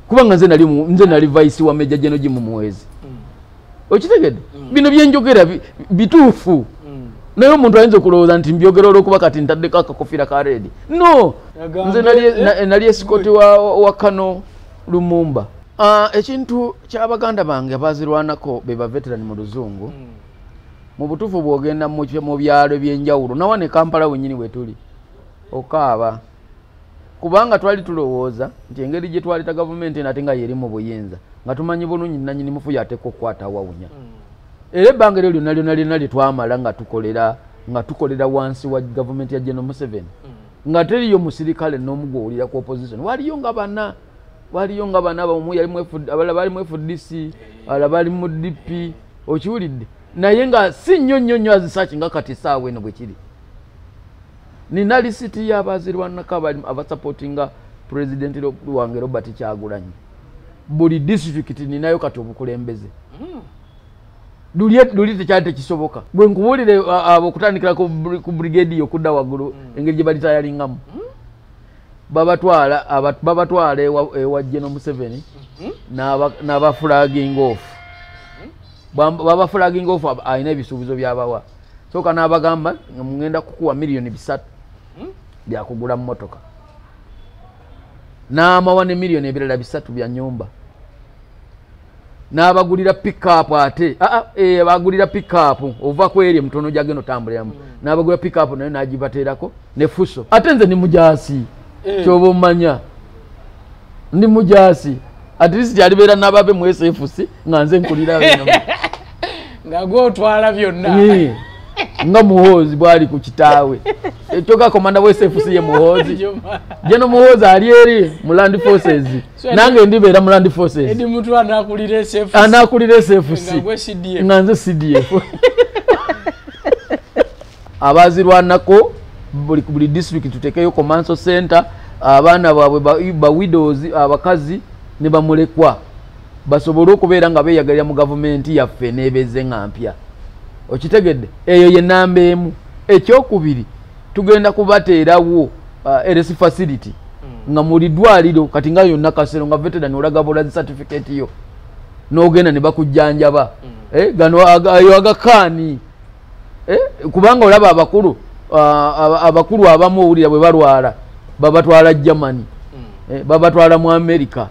kubanga nze nali vice wa Major General Jim Muhwezi okitegedde bino byenjogera bituufu naye omuntu ayinza okulowooza nti mbyogera olw'okuba kati ntaddeko akakofira ka red no nze nali escort wa Kano Lumumba. Ekintu ky'abaganda bange abazirwanako be ba veteran mu luzungu mu butuufu bw'ogenda mu byalo by'enjawulo nawa ne Kampala wennyini we tuli okaaba kubanga twali tulowooza nti engeri gye twaleta gavumenti ate nga yeri mu buyinza nga tumanyi bulungi nannyini mufu yateeka okukwata awawunya era ebbanga eryo lyonna lye twamala nga tukolera wansi wa gavumenti ya General Museveni nga teriyo musirikale n'omu gw'owulira ku opposition waliyo nga bana abamu abalala bali mu FDC abalala bali mu DP okiwulidde naye nga si nnyo azisaki nga kati saawa eno bwe kiri. Nina lisiti y'abazirwanako abasupportinga president wange Robert Kyagulanyi buli district ninayo kati obukulembeze luli tekyali tekisoboka bwe nkubuulire abo okutandikira ku brigade yokudda waggulu engeri gye balitayalingamu babatwala ewa General Museveni n'abaflagging off babaflagging off alina ebisuubizo byabawa soka n'abagamba ngenda kukuwa million 3 byakugula mmotoka n'amawa ne million ebirala 3 bya nyumba n'abagulira pick-up ate bagulira pick-up ova kweri mtono jageno tambuliramu n'abagulira pick-up nayo nagibateerako ne fuso ate nze ni mujaasi kyoba omanya ndi mujaasi at least yalibeera n'ababe mu SFC nga nze nkulira bino nga gwotwala byonna nga Muhoozi bwali ku kitaawe ekyoka komanda wa SFC ye Muhoozi jeno Muhoozi ali eri mu Land Forces nange ndibeera mu Land Forces edi mtu anakulira SFC nga nze CDF abazirwanako buli district tutekeyo command center abaana baabwe ba widows abakazi ne bamulekwa basobole okubeera nga beeyagalira mu gavumenti yaffe n'ebeze nga mpya okitegedde eyo ye namba emu. Ekyokubiri tugenda kubateerawo LS facility nga muli ddwaliro kati nga yonna kasero nga veteran olaga bolazi certificate yo n'ogenda ne bakujjanjaba gano ayo agakaani kubanga olaba abakulu abamu owulira bwe balwala babatwala Germany babatwala mu America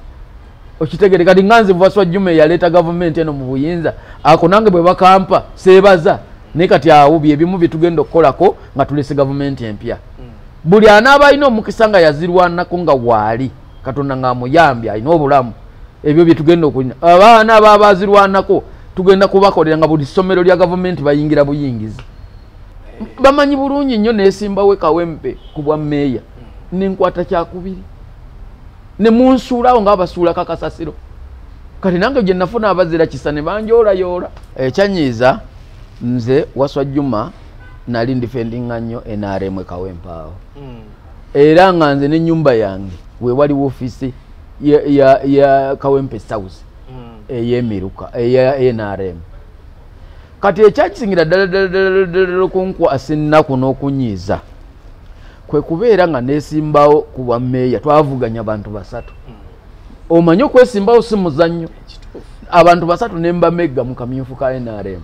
okitegere kati nganze Vaswa Jume yaleta government eno mu buyinza ako nange bwe bakampa sebaza ne kati awo byebimu bitugenda okukolako nga tulese government empya buli anaaba alina omukisa nga yazirwanako nga waali Katonda nga amuyambye alina obulamu ebyo byetugenda okulina abaana abazirwanako tugenda kubakolera nga buli ssomero lya government bayingira buyingizi bamanyi bulungi nnyo neesimbawe Kawempe ku bwa meeya nenkwata kyakubiri ne munsuulawo ng'abasuula kakasasiro kati nange gye nafuna abazira kisa ne banjoolayoola ekyanyiiza nze Waswa Juma nali ndifendinga nnyo NRM Kawempe awo era nga nze n'ennyumba yange we waliwo ofiisi ya Kawempe South ey'emiruka eya NRM kati ekyakisingira ddala okunkwasa ennaku n'okunyiiza kwe kubeera nga neesimbawo ku bwa meeya twavuganya abantu 3 omanyi okwesimbawo si muzannyo abantu 3 ne mbamegga mu kamyufu ka NRM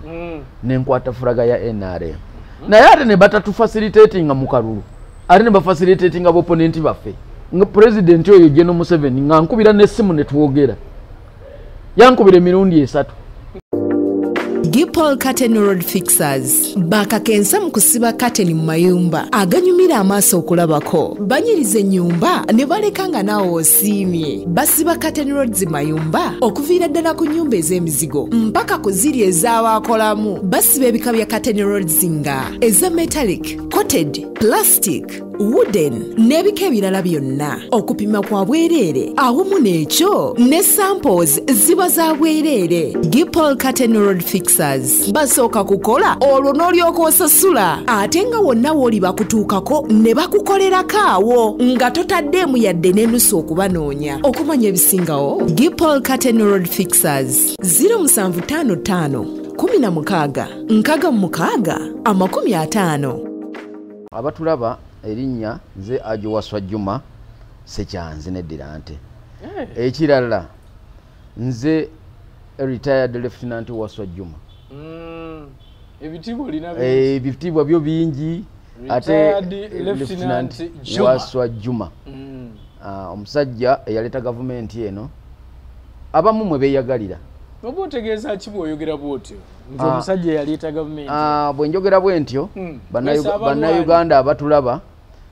nenkwata fulaga ya NRM naye ate ne batatufacilitatinga mu kalulu ate ne bafacilitatinga bopponenti baffe nga president oyo General Museveni nga nkubira n'essimu ne twogera yankubira emirundi 3. Gipol Curtain Road Fixers bakakensa mu kusiba curtain mu mayumba aganyumira amaaso okulabako banyiriza ennyumba ne balekanga naawe osiimye basiba curtain roads mayumba okuviira ddala ku nnyumba ez'emizigo mpaka ku ziri ez'abaakolamu basiba ebika bya curtain roads nga eza metallic, coated, plastic, wooden n'ebika ebirala byonna okupima kwa bwereere awamu n'ekyo ne samples ziba za bwereere. Gipol Curtain Road Fixers basooka kukola olwo n'olyoka osasula ate nga wonna w'oli bakutuukako ne bakukolerako awo nga totaddeemu yadde n'ennusu okubanoonya okumanya ebisingawo. Gipol Curtain Road Fixers 0755 16 66 50. Abatulaba erinnya nze Ajo Waswa Juma sekyanze neddira nte ekirala nze retired lieutenant Waswa Juma ebitibwa byo bingi ate lieutenant Waswa Juma omusajja eyaleta gavumenti eno abamu mwe beyagalira oba otegeeza ki bw'oyogera bw'otyo nti omusajja eyaleeta gavumenti bwe njogera bwe ntyo bannayuganda abatulaba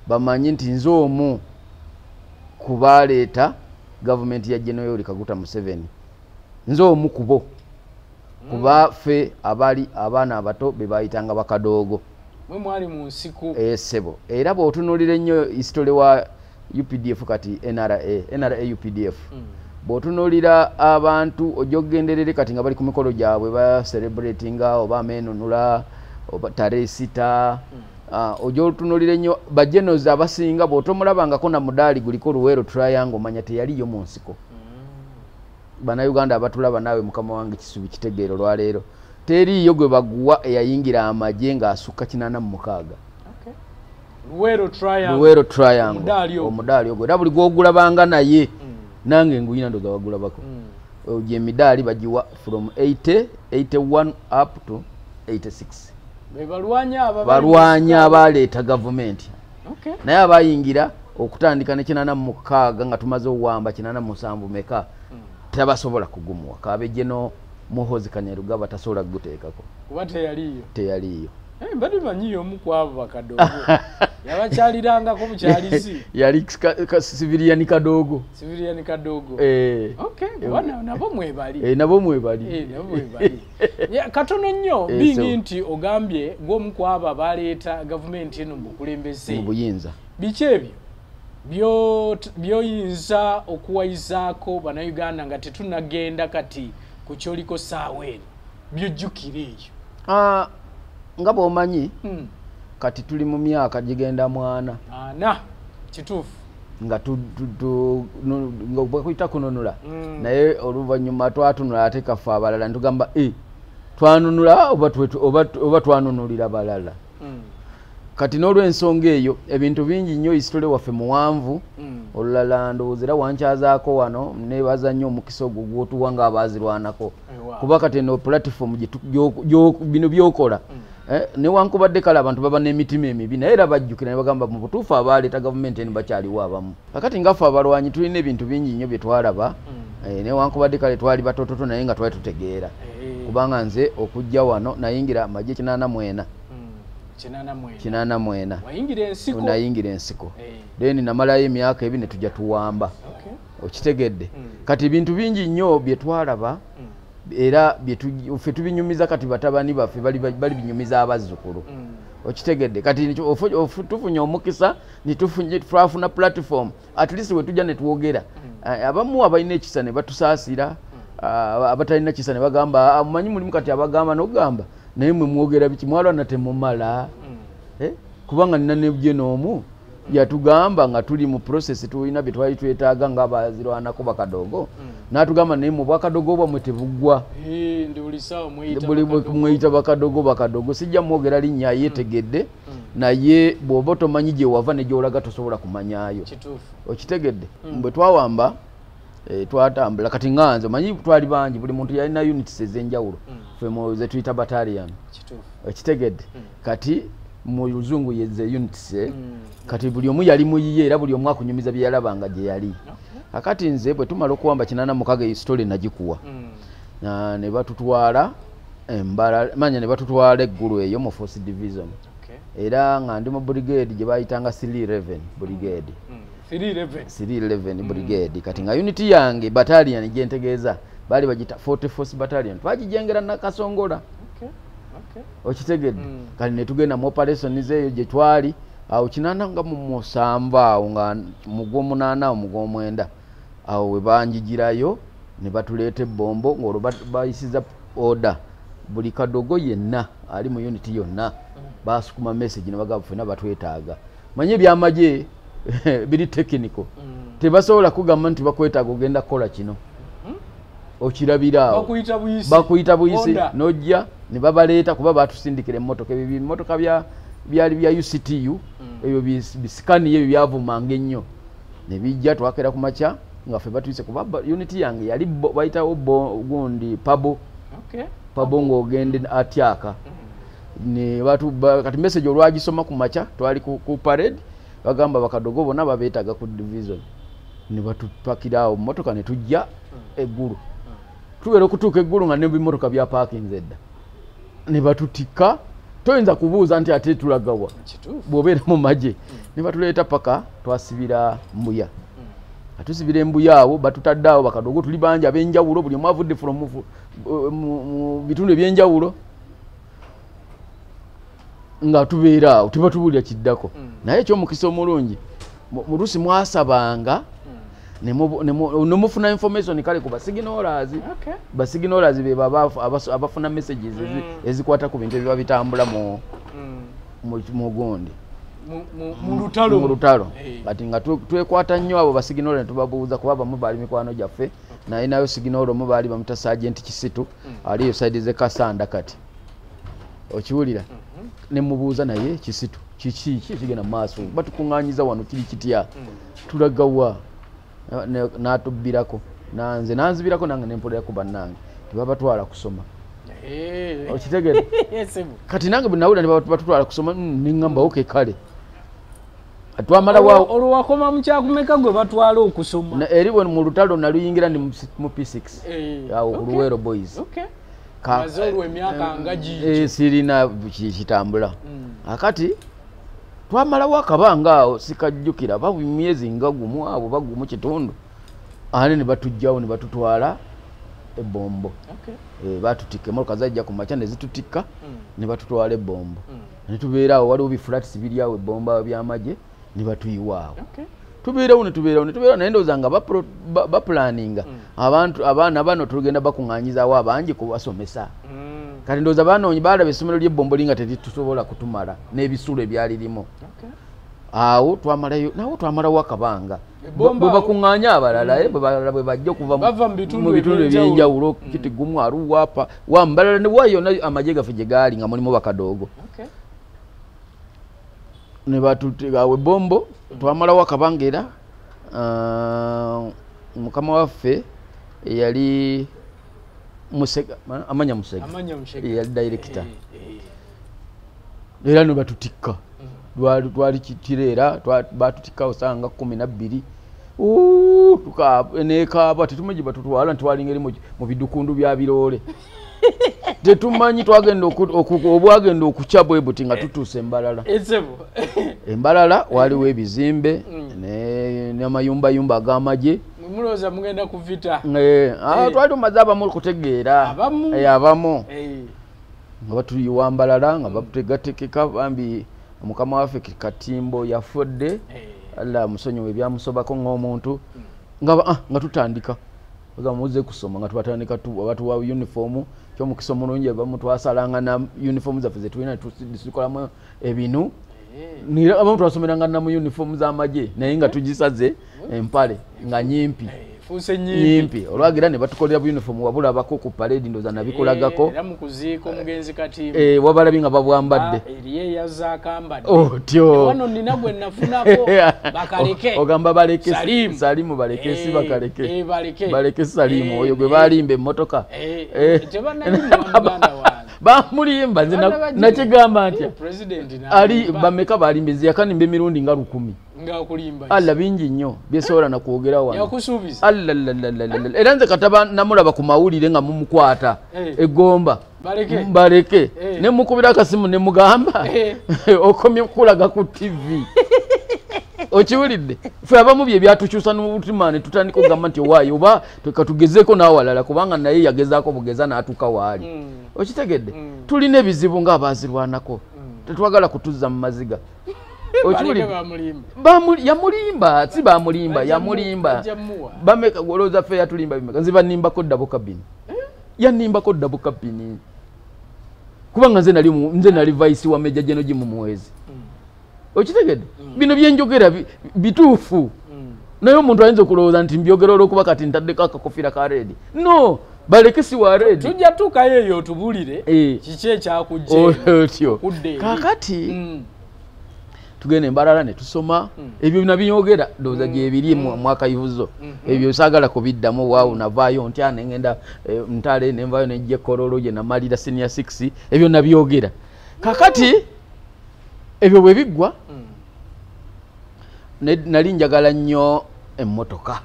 bamanyi nti nze omu kubaleeta gavumenti ya General Yoweri Kaguta Museveni nze omu kubo kuba ffe abali abaana abato be bayitanga bakadoogo mwe mwali mu nsiko sebo era bw'otunuulira ennyo history wa UPDF kati NRA UPDF bw'otunuulira abantu ojjogenderere kati nga bali ku mikolo gyabwe ba celebratinga oba amenunula oba tareesita ojjotunuulira ennyo bajenozi abasinga bw'otomulabangako na mudaali guliko Luweero triangle manya teyaliyo mu nsiko bannayuganda abatulaba naawe mukama wange kisubi kitegeero lwaleero teriiyo gwe baguwa eyayingira amagye ng'asukka 86 Luweero triangle omudaali ogwo era buli gw'ogulabanga naye nange nguyina ndoga bagulabako ogye emidaali bagiwa from 81 up to 86 balwanya abaleeta gavumenti naye abayingira okutandika ne 86 nga tumaze owamba 87 meka tabasobola kugumuwa kabeje no Muhoozi Kainerugaba batasobola kuguteekako kuba teyaliyo mbadde manyiyo omu kwabo bakadogo yabakyalirangako mukyalisi yali civilian kadogo nabo mwebali katono nnyo bingi nti ogambye ng'omu kwabo abaleeta gavumenti eno mubukulembeze mu buyinza biki ebyo byoyinza okuwayizaako bannayuganda nga tetunagenda kati ku kyoliko saawa eno byojjukira eyo nga bw'omanyi kati tuli mu myaka gigenda mwana kituufu nga bakuyita kununula naye oluvannyuma twatunula ate kaffe abalala ntugamba twanunula oba twanunulira balala kati n'olw'ensonga eyo ebintu bingi nnyo history waffe muwanvu olulala ndowooza era wankyazaako wano neebaza nnyo omukisa ogwo gw'otuwa ng'abaazirwanako kuba kati eno platform bino by'okola newankubadde kale abantu baba n'emitima emibi naye era bajjukira ne bagamba mu butuufu abaleeta gavumenti eno bakyaliwo abamu kakati ngaffe abalwanyi tulina ebintu bingi nnyo bye twalaba newankubadde kale twali batototo naye nga twali tutegeera kubanga nze okujja wano nayingira amagye 84 nayingira ensiko then namalayo emyaka ebi ne tujja tuwamba okitegedde kati ebintu bingi nnyo bye twalaba era ffe tubinyumiza kati batabani baffe bali binyumiza abazzukulu okitegedde kati tufunye omukisa twafuna platform at least we tujja ne twogera abamu abalina ekisa ne batusaasira abatalina kisa ne bagamba mumanyi mulimu kati abagamba n'ogamba naye mwe mwogera biki mwalwana temumala kubanga nina nebye n'omu yatugamba nga tuli mu process tulina bye twali twetaaga ng'abazirwanako bakadogo n'atugamba naye mu bwakadogo bwamwe tebuggwa buli mweyita bakadogo sijja mwogera linnya yeetegedde naye bw'oba tomanyi gye wava ne gy'olaga tosobola kumanyayo okitegedde bwe twawamba twatambula kati nganze manyi twali bangi buli muntu yalina units ez'enjawulo ffe ze tuyita battalion okitegedde kati mu luzungu yeze units kati buli omu yali muyiye era buli omu akunyumiza bye yalabanga gye yali akati nze bwe tumala okuwamba 86 story nagikuwa ne batutwala embala manya ne batutwala eggulu eyo mu force division era nga ndi mu brigade gye bayitanga 311 brigade 311 brigade kati nga unity yange battalion gye ntegeeza bali bagita 44th battalion twagijengera na Kasongola okitegedde kali ne tugenda mu operations eyo gye twali awo kinana nga mu musamba awo nga mu gw'omunaana mu gw'omwenda awo we banjigirayo ne batuleeta ebbombo ng'olwo bayisiza order buli kadogo yenna ali mu unity yonna basukuma message ne bagamba ffena batwetaaga manye ebyamagye biri technical tebasobola kugamba nti bakwetaaga ogenda kukola kino okirabiraawo bakuyita buyisi nojja ne babaleeta kuba batusindikira emmotoka ebyo bimotoka byali bya UCTU ebyo bisikani ebyo byavumanga ennyo ne bijja twakera ku makya nga ffe batuyise kuba unity yange yali bayitawo gundi pabo ng'ogende atyaka ne batu kati message olwagisoma ku macha twali ku parade bagamba bakadogo bona babeetaga ku division ne batupakira motoka ne tujja eggulu tuwera okutuuka eggulu nga ne bimotoka bya parking zedda ne batutika toyinza kubuuza nti ate tulagawa bw'obeera mu maje ne batuleeta paka twasibira Mbuya atusibira Mbuya awo batutadde awo bakadogo tuli banja ab'enjawulo buli omu avudde from mu bitundu ebyenjawulo nga tubeera awo tuba tubulya kiddako naye ekyomukisa omulungi mulusi mwasabanga nemufuna information kale ku basignalers be abafuna messages ezikwata ku bintu ebiba bitambula mu gundi mu lutalo kati nga twekwata nnyo abo basignalers ne tubabuuza kuba bamu baali mikwano gyaffe naye nayo signal omu baali bamuta Sergeant Kisitu aliyo side ze Kasanda kati okiwulira ne mubuuza naye Kisitu kiki kigenda maaso batukuŋŋaanyiza wano kiri kitya tulagawa n'atubbirako nanzibirako nange nempolera ku bannange tebabatwala kusoma okitegedde kati nange bwe nawulira batutwala kusoma neŋŋamba oke kale twamala olwo wakoma mu kyakumeka gwe batwala okusoma eri bwe mu lutalo naluyingira ndi mu P6 awo ku Luweero Boys olwo emyaka nga gigi sirina kitambula akati twamalawo akabanga awo sikajjukira baba myezi nga gumu abo bagumu kitundu ane ne batujjawo ne batutwala ebombo batutika emotoka zajja ku macha ne zitutika ne batutwala ebombo ne tubeera awo waliwo bifulats biri awo ebomba by'amagye ne batuyiwaawo tubeerawo naye ndowooza nga bapulaninga abaana bano tugenda bakuŋŋaanyizaawo abangi kubasomesa kati ndowooza banoonyi baalaba essomero ly'ebbombo linga teritusobola kutumala n'ebisulo ebyalirimu awo twamalawo akabanga bwe bakuŋŋaanya abalala bwe bajja okuva mu bitundu ebyenjawulo kiti gumu aluwaapa wambalala ne wayona amagye gaffe gye gaali nga mulimu bakadoogo ne batutega ebombo twamalawo akabanga era mukama waffe yali Musega amanya Musega yali director era ne batutika twali kitireera batutika osanga 12 tukaba tetumanyi batutwala ntwalingeri mu bidukundu bya biroole tetumanyi twagenda obwagenda okucabwe buti nga tutuuse embalala waliwo ebizimbe n'amayumbayumba ag'amagye muloza mugenda kuvita twali tumaze abamu kutegeera abamu nga batuyiwambalala nga bategatekeka bambi mukama waffe Katimbo yafudde alla musonyiwe byamusobako ng'omuntu nga tutandika muze kusoma nga tubatandika batuwa uniform kyomukisa omulungi abamu twasalanga na uniform zaffe zetulina tusikolamu ebinu abamu twasomeranga na mu uniform z'amagye naye nga tugisaze empale nga nyimpi olwagira ne batukolera bu uniform wabula abako ku parade ndoza nabikolagako era mu kuziiko mugenzi Katimbo wabalabi nga babwambadde eriye yazaakambadde otyo wano nina gwe nafunako bakaleke ogamba baleke Salimu baleke si bakaleke baleke Salimu oyo gwe balimba emmotoka tebannalimba muganda wange bamulimba nze nakigamba ntya ali bameka balimbizi yakanimba emirundi nga 10 nga okulimba alla bingi nnyo byesobola nakwogera wano yakusuubiza era nze kataba namulaba ku mawulire nga mumukwata egomba baleke ne mukubira akasimu ne mugamba okomye kulaga ku TV okiwulidde ffe abamu bye byatukyusa n'omutima ne tutandika okugamba nti owaayo oba tukatugezeeko n'awalala kubanga naye yagezaako bugeza n'atuuka waali okitegedde tulina ebizibu ng'abaazirwanako tetwagala kutuzza mu maziga yamulimba si bamulimba yamulimba bameka golooza ffe yatulimba bimeka nze banimbako ddabo kabini yanimbako ddabo kabini kubanga nze nali vice wa Meja General Jim Muhwezi okitegedde bino byenjogera bituufu naye omuntu ayinza okulowooza nti mbyogera olw'okuba kati ntaddeko akakofira ka reedi no baleke si wa reedi tujja tuukayo eyo otubulire kiki ekyakujja otyo kakati tugende Mbarara ne tusoma ebyo nabinyogera doza gye biri mwaka ivuzo ebyo sagala kubiddamu waawo navaayo ntya ne ngenda Ntale ne mvayo ne je Korolo je na malira senior 6 ebyo nabyogera kakati ebyo bwe biggwa nali njagala nnyo emmotoka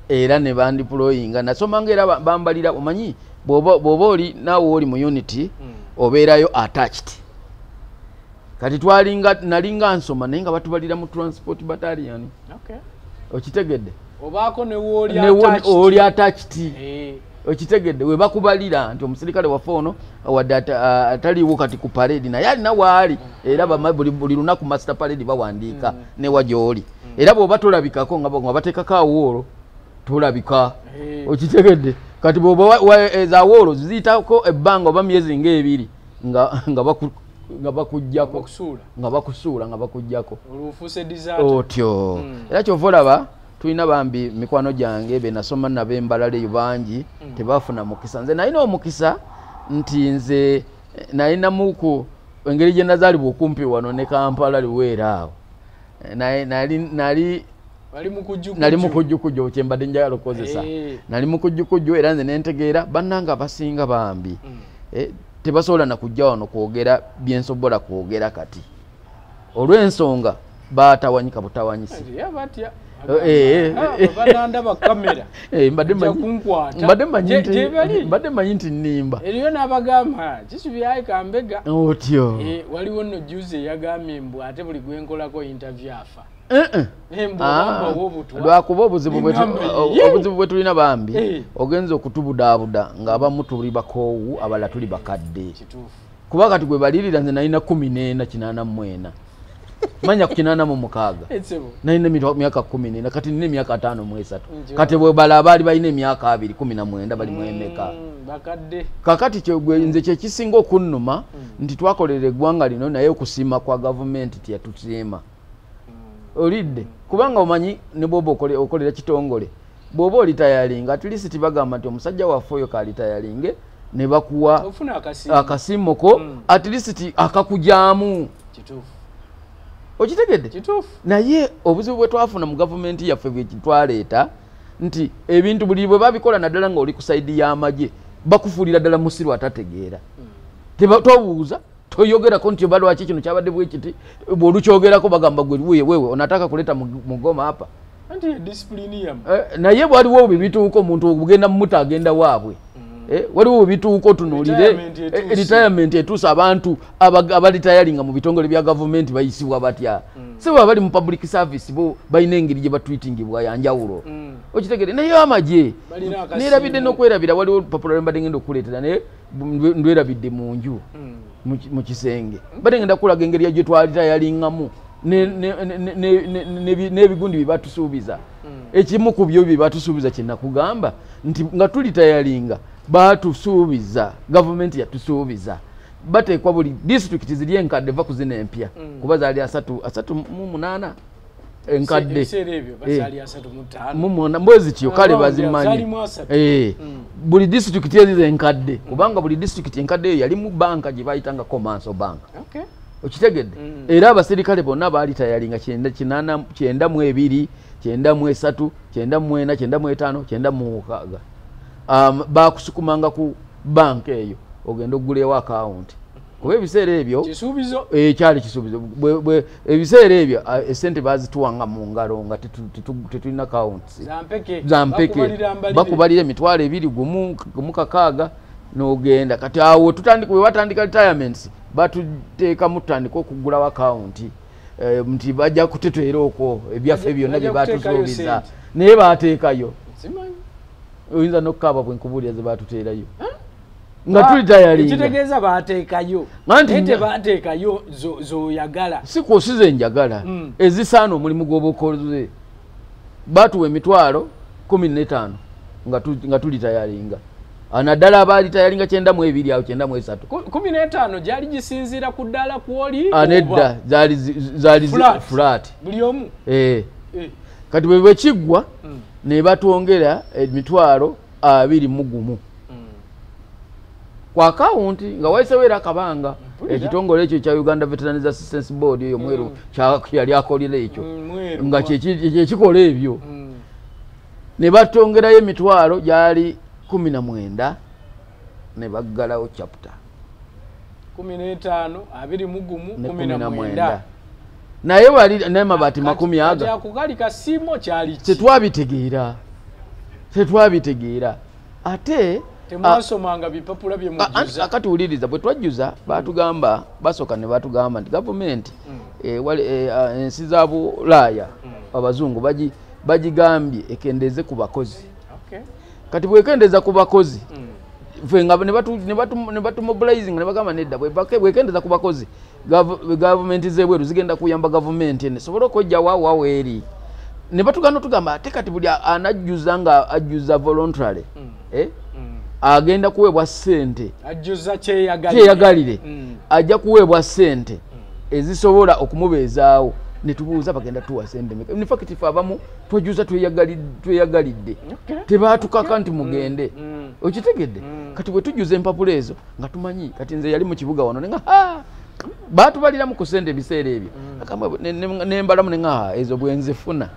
era ne bandiployinga nasoma ngera bambalira omanyi bwoba oli naawe oli mu unity obeerayo attached kati nalinga nsoma naye nga batubalira mu transport battalion okitegedde obaako oli attached okitegedde we bakubalira nti omusirikale waffe ono wadde ataliwo kati ku parade naye alina waali era buli lunaku master parade bawandiika ne wagyoli era bw'oba tolabikako nga bateekako awoolo tolabika okitegedde kati bw'oba eza awoolo ziyitako ebbanga oba myezi ng'ebiri nga bakujjako nga bakusuula nga bakujjako otyo era kyova olaba tulina bambi mikwano gyange be nasoma nabo Mbarara eyo bangi tebafuna mukisa nze nalina omukisa nti nze nalinamuku engeri gye nazaalibwa okumpi wano ne Kampala liweera awo nali mukujjukujju kyembadde njagala okozesa nali mukujjukujju era nze nentegeera bannanga abasinga bambi tebasobola nakujja wano kwogera byensobola kwogera kati olw'ensonga batawanyika butawanyisi mbadde manyi nti nnimba eriyo n'abagamba kisubyayi kambega otyo waliwo nno juzi eyagambye mbu ate buli gwenkolako interview afa lwakuba obuzibu bwe tulina bambi ogenza okutubudaabuda ng'abamu tuli bakoowu abalala tuli bakadde kuba kati gwe balirira nze nalina 14,884 manya ku 86 nalina myaka 14 kati nina emyaka 5 kati bwe bala abaali balina emyaka 2 bali mu emeka kakati nze kyekisinga okunnuma nti twakolera eggwanga lino naye okusiima kwa gavumenti tiyatusiima olidde kubanga omanyi ne bwoba okolera kitongole bwoba olitayalinga at least bagamba nti omusajja waffe oyo kalitayalinge ne bakuwa akasimoko at least akakujaamu okitegedde naye obuzibu bwe twafuna mu gavumenti yaffe bwe twaleeta nti ebintu buli bwe babikola naddala nga oli ku saidi y'amagye bakufuulira ddala musiru atategeera tobuuza toyogerako nti oba lwaki kino kyabadde bwe kiti bwolukyogerako bagamba gwe wewe onataka kuleta mugoma hapa naye waliwo bwebituuka omuntu ogenda mumuta agenda waabwe waliwo bwebituuka otunuulire retirement etuusa abantu abalitayalinga mu bitongole bya gavumenti bayisibwa batya si bwe bali mu public service bo balina engeri gye batwitingibwa yanjawulo okitegere naye amagye neerabidde n'okwerabira waliwo papula lwembadde ngenda okuleetera naye ndwerabidde mu nju mu kisenge badde ngenda kulaga engeri yagye twalitayalingamu n'ebigundi bye batusuubiza ekimu ku byo bye batusuubiza kye nakugamba nti nga tulitayalinga batusuubiza gavumenti yatusuubiza bateekwa buli disitulikiti ziri enkadde va kuzina empya kuba zaali 38 enkadde mbwezi kityo kale bazimanyi buli disitulikiti ezizo enkadde kubanga buli disitulikiti enkadde eyo yali mu banka gye bayitanga Commercial Bank okitegedde era abasirikale bonna baali tayalinga 992 93 94 95 96 bakusukumanga ku banka eyo ogenda okugulewo account kuba ebiseera ebyo kyali kisuubizo ebiseera ebyo esente bazituwanga mu ngalo nga tetulina accounts zampeke bakubalira emitwalo 2 n'ogenda kati awo we batandika retirements batuteeka mutandika okugulawo account nti bajja kuteteera okwo ebyaffe byonna bye batusuubiza naye bateekayo oyinza n'okukaaba bwe nkubuulira ze batuteerayo nga tulitayalinga ekitegeeza baateekayo ate baateekayo z'oyagala si kwosize njagala ezisaana omulimu gw'obukoze batuwa emitwalo 15 nga tulitayalinga naddala abaali tayalinga 92 awo 93 15 gyali gisinziira ku ddala kwoli nedda zaali flat buli omu kati bwe kiggwa ne batwongera emitwalo 21 ku akawunti nga wayisewo era akabanga ekitongole ekyo kya Uganda Veterans Assistance Board eyo mweru yali akolera ekyo nga kyekikola ebyo ne batongerayo emitwalo gyali 19 ne baggalawo chapter 15 19 naye wali n'amabati 10 akugalika simo kyali tetwabitegeera ate temwasomanga bipapula bye mujjuza akatuwuliriza bwe twajjuza batugamba basoka ne batugamba nti gavumenti ensi za Bulaaya abazungu bagigambye ekendeze ku bakozi kati bwekendeza ku bakozi fenga ne batumobilizing ne bagamba nedda bwekendeza ku bakozi gavumenti zebweru zigenda kuyamba gavumenti ene sobola okujja waawo eri ne batugamba tugamba ate kati buli anajjuza nga ajjuza voluntarily agenda kuweebwa ssente ajjuza kyeyagalire ajja kuweebwa ssente ezisobola okumubeezaawo ne tubuuza bagenda tuwa ssente meka in fact ife abamu twajjuza tweyagalidde tebaatukaka nti mugende okitegedde kati bwe tujjuza empapula ezo nga tumanyi kati nze yali mu kibuga wano nenga baatubaliramu ku ssente ebiseera ebyo nembalamu nenga ezo bwenzifuna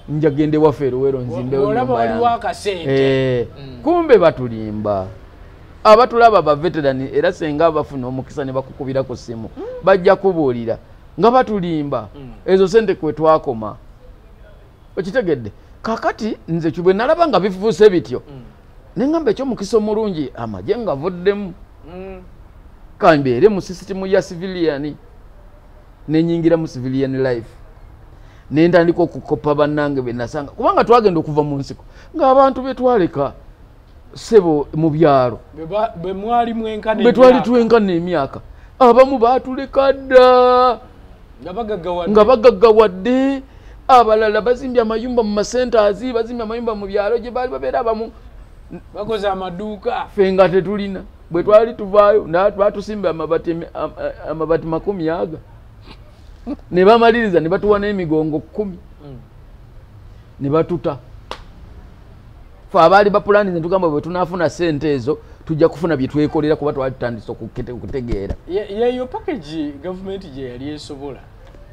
njagende waffe Luweero nzimbewo kumbe batulimba abatulaba ba veteran era senga bafuna omukisa ne bakukubira ku simu bajja kubuulira nga batulimba ezo sente kwe twakoma okitegedde kakati nze kibwe nalaba nga bifuuse bityo nengamba ekyo mukisa omulungi amaje nga vuddemu kambeere mu system ya civilian nenyingira mu civilian life nentandika okukopa bannange benasanga kubanga twagenda okuva mu nsiko ng'abantu betwaleka sebo mu byalo betwali twenkana emyaka abamu baatuleka dda nga bagaggawadde abalala bazimbye amayumba mu masenters bazimbye amayumba mu byalo gye baali babeera abamu bakoze amaduuka ffe nga tetulina bwe twali tuvaayo batusimba amabati 10 ne bamaliriza ne batuwa n'emigongo 10 ne batuta fe abaali bapulanize tugamba bwe tunaafuna ssente ezo tujja kufuna bye twekolera kuba twali tutandise okutegeera yeyo package gavumenti gye yali esobola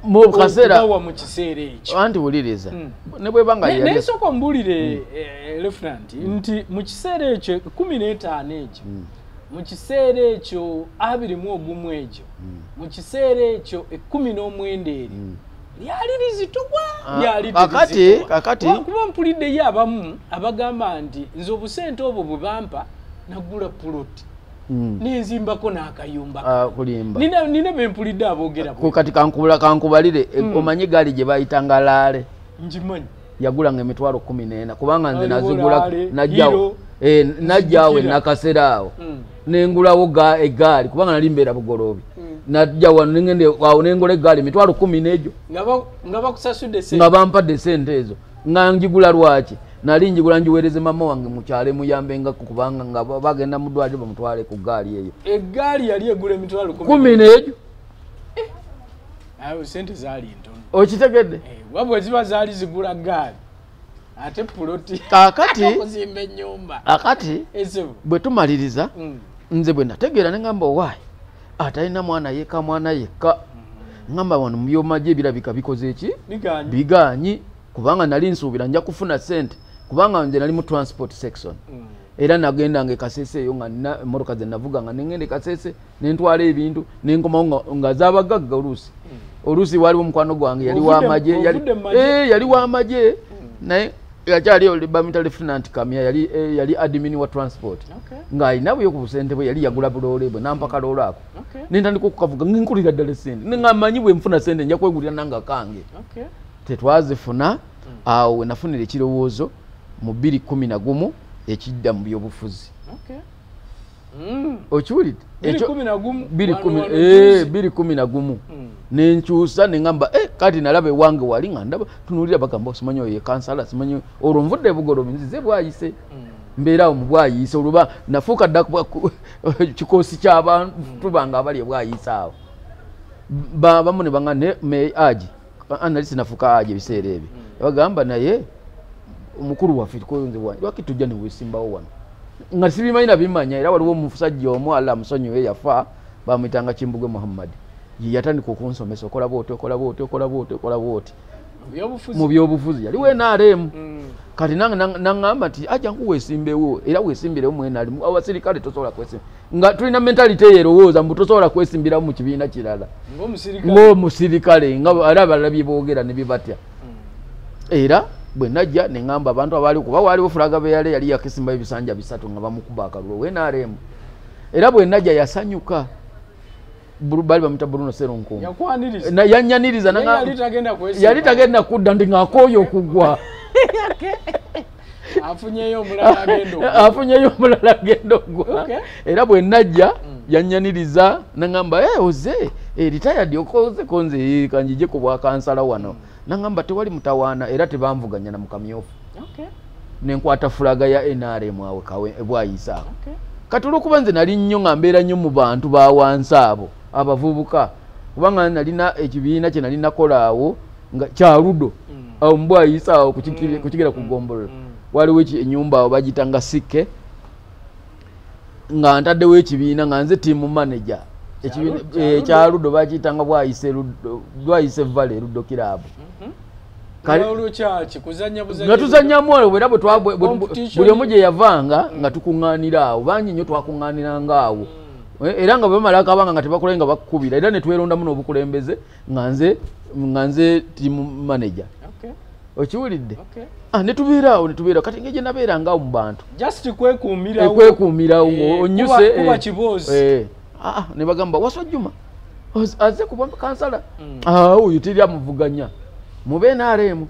mu kaseera mu kiseera ekyo anti wuliriza ne bwebanga nesooka ombulire lieutenant nti mu kiseera ekyo 15 ekyo mu kiseera ekyo 21 ekyo mu kiseera ekyo 19 eri lyali lizitugwa kakati kuba mpuliddeyo abamu abagamba nti nze obusente obwo bwe bampa nagula puloti nenzimbako n'akayumba nina bempulidde aboogera kati kankubalire omanyi gaali gye bayitanga laale njimanyi yagulanga emitwalo 14 kubanga nze nazigula najjawe nakaseraawo nengulawo egaali kubanga nali mbeera bugoloobi najja wano nengende awo nengola egaali emitwalo 10 egyo nga bakusasudde sente nga bampadde sente ezo nga njigula lwaki nali njigula njiweereze mama wange mukyale muyambenga kubanga nga bagenda mu ddwaliro bamutwale ku gaali eyo egaali yali egula emitwalo 10 egyo ayo sente zaali ntono okitegedde wabwe ziba zaali zigula gaali ate puloti kakati ennyumba akati bwe tumaliriza nze bwe nategeera ne ngamba owaayi atalina mwana yekka ngamba wano mu byomagye ebirabika bikoze eki biganyi kubanga nali nsuubira nja kufuna ssente kubanga nze nali mu transport section era nagendanga ekasese eyo nga emmotoka ze navuga nga nengenda ekasese nentwala ebintu nenkomawo nga zabagagga oluusi waliwo omukwano gwange yali w'amagye naye yakyali bamita lieutenant Kamya yali admin wa transport nga alina bwe ku busente bwe yali yagula buloole bwe nampaka loolo ako nentandika okukavuga nkulira ddala essente nengamanyi bwe nfuna sente nja kwegulira nanga kange tetwazifuna awo we nafunira ekirowoozo mu 2011 ekidda mu byobufuzi okiwulidde 2011 nenkyusa nengamba kati nalaba ewange wali nga ndaba tunuulira bagamba simanyi oyo kansala simanyi olwo nvudde bugolobi nzize bwayise mbeerawo mu bwayise oluba nafuuka dda kikoosi ky'abantu bange abali ebwayise awo bamu ne banga aji nali sinafuuka aji ebiseera ebyo bagamba naye omukulu waffe tukoyonze wange lwaki tujja newesimbawo wano nga sibimanyi nabimanya era waliwo omusajja omu ala musonyiwe yafa bamwitanga Kimbugwe Muhammad yatandika okunsomesa okola bwoti mu byobufuzi yali NRM kati nangamba nti aja nkuwesimbewo era wesimbirewo mu NRM abasirikale tosobola kwesimba nga tulina mentality yerowooza mbu tosobola kwesimbira mu kibiina kirala ng'omusirikale nga abalabye boogera ne bibatya era bwe najja ne ngamba abantu abaali kuba waaliwo fulaga beyale yali yakisimba ebisanja 3 nga bamukuba akalulu NRM era bwe najja yasanyuka bali bamuta Bruno Seronko yanyaniriza yali tagenda kudda ndi ng'akooye okugwa afunyeyo omulala agenda okugwa era bwe najja yanyaniriza nangamba oze retired okoze konze kanjije ku bwakansala wano nangamba tewali mutawaana era tebanvuganya na mukamyofu nenkwata fulaga ya NRM awe kawe bwayisa kati olwokuba nze nali nnyo nga mbeera nnyo mu bantu bawansi abo abavubuka kubanga nalina ekibiina kye nali nakola awo nga kyaludo awo mbwayisa awo kukigira kugombolola waliwo ennyumba awo bagitanga Sikke nga ntaddewo ekibiina nga nze team manager ekyaludo bakiyitanga bwayise vale Ludo Club nga tuzannyamu era buli omu gye yavanga nga tukuŋŋaanira awo bangi nnyo twakuŋŋaaniranga awo era nga bwebamala akabanga nga tebakola nga bakukubira era ne twerondamu n'obukulembeze nga nze team manager okiwulidde ne tubeeraawo kati ng'egye nabeerangaawo mu bantu kwekuumirawo ng'onyuse ne bagamba Waswa Juma azze kuba kansala oyo teri amuvuganya mu NRM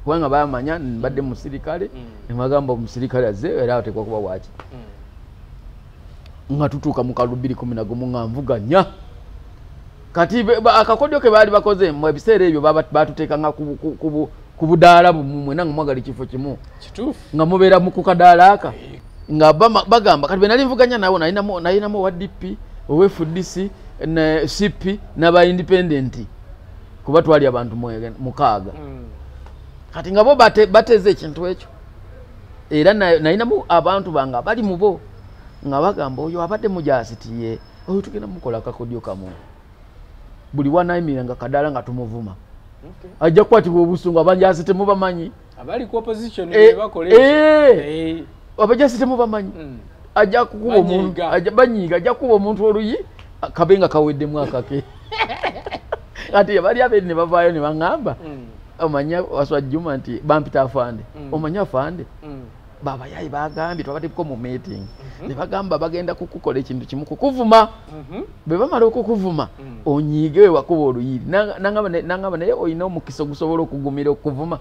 kubanga bamanya mbadde musirikale ne bagamba omusirikale azze era atekwa kuba waki nga tutuuka mu kalubiri 11 nga nvuganya kati akakodyo ke baali bakoze mu ebiseera ebyo batuteekanga ku budaala bumwe nanga mwagali kifo kimu nga mubeera mu kukadaala aka nga bagamba kati benali nvuganya nawo nayinamu wa DP owe FDC ne CP n'aba independent kuba twali abantu mukaaga kati nga bo bateze ekintu ekyo era nayinamu abantu banga bali mubo nga bagamba oyo abadde mujasitiye oyo tugenda mukola akakodyo kamu buli wanayimira nga kadala nga tumuvuma ajja kukwatibwa obusungu abajasite mubamanyi abali ku opposition bakole abajasite mubamanyi ajja kukuba omuntu ajja kuba omuntu oluyi kabenga kawedde mwaka ke kati bali abene bavaayo ne bangamba omanya Waswa Juma nti bampita afande omanya afande baba yayi bagambye twabadde mu meeting ne bagamba bagenda kukukola ekintu kimu kukuvuma bwe bamala okukuvuma onyiige we wakuba oluyiri nangamba naye oyina omukisa gusobola okugumira okuvuma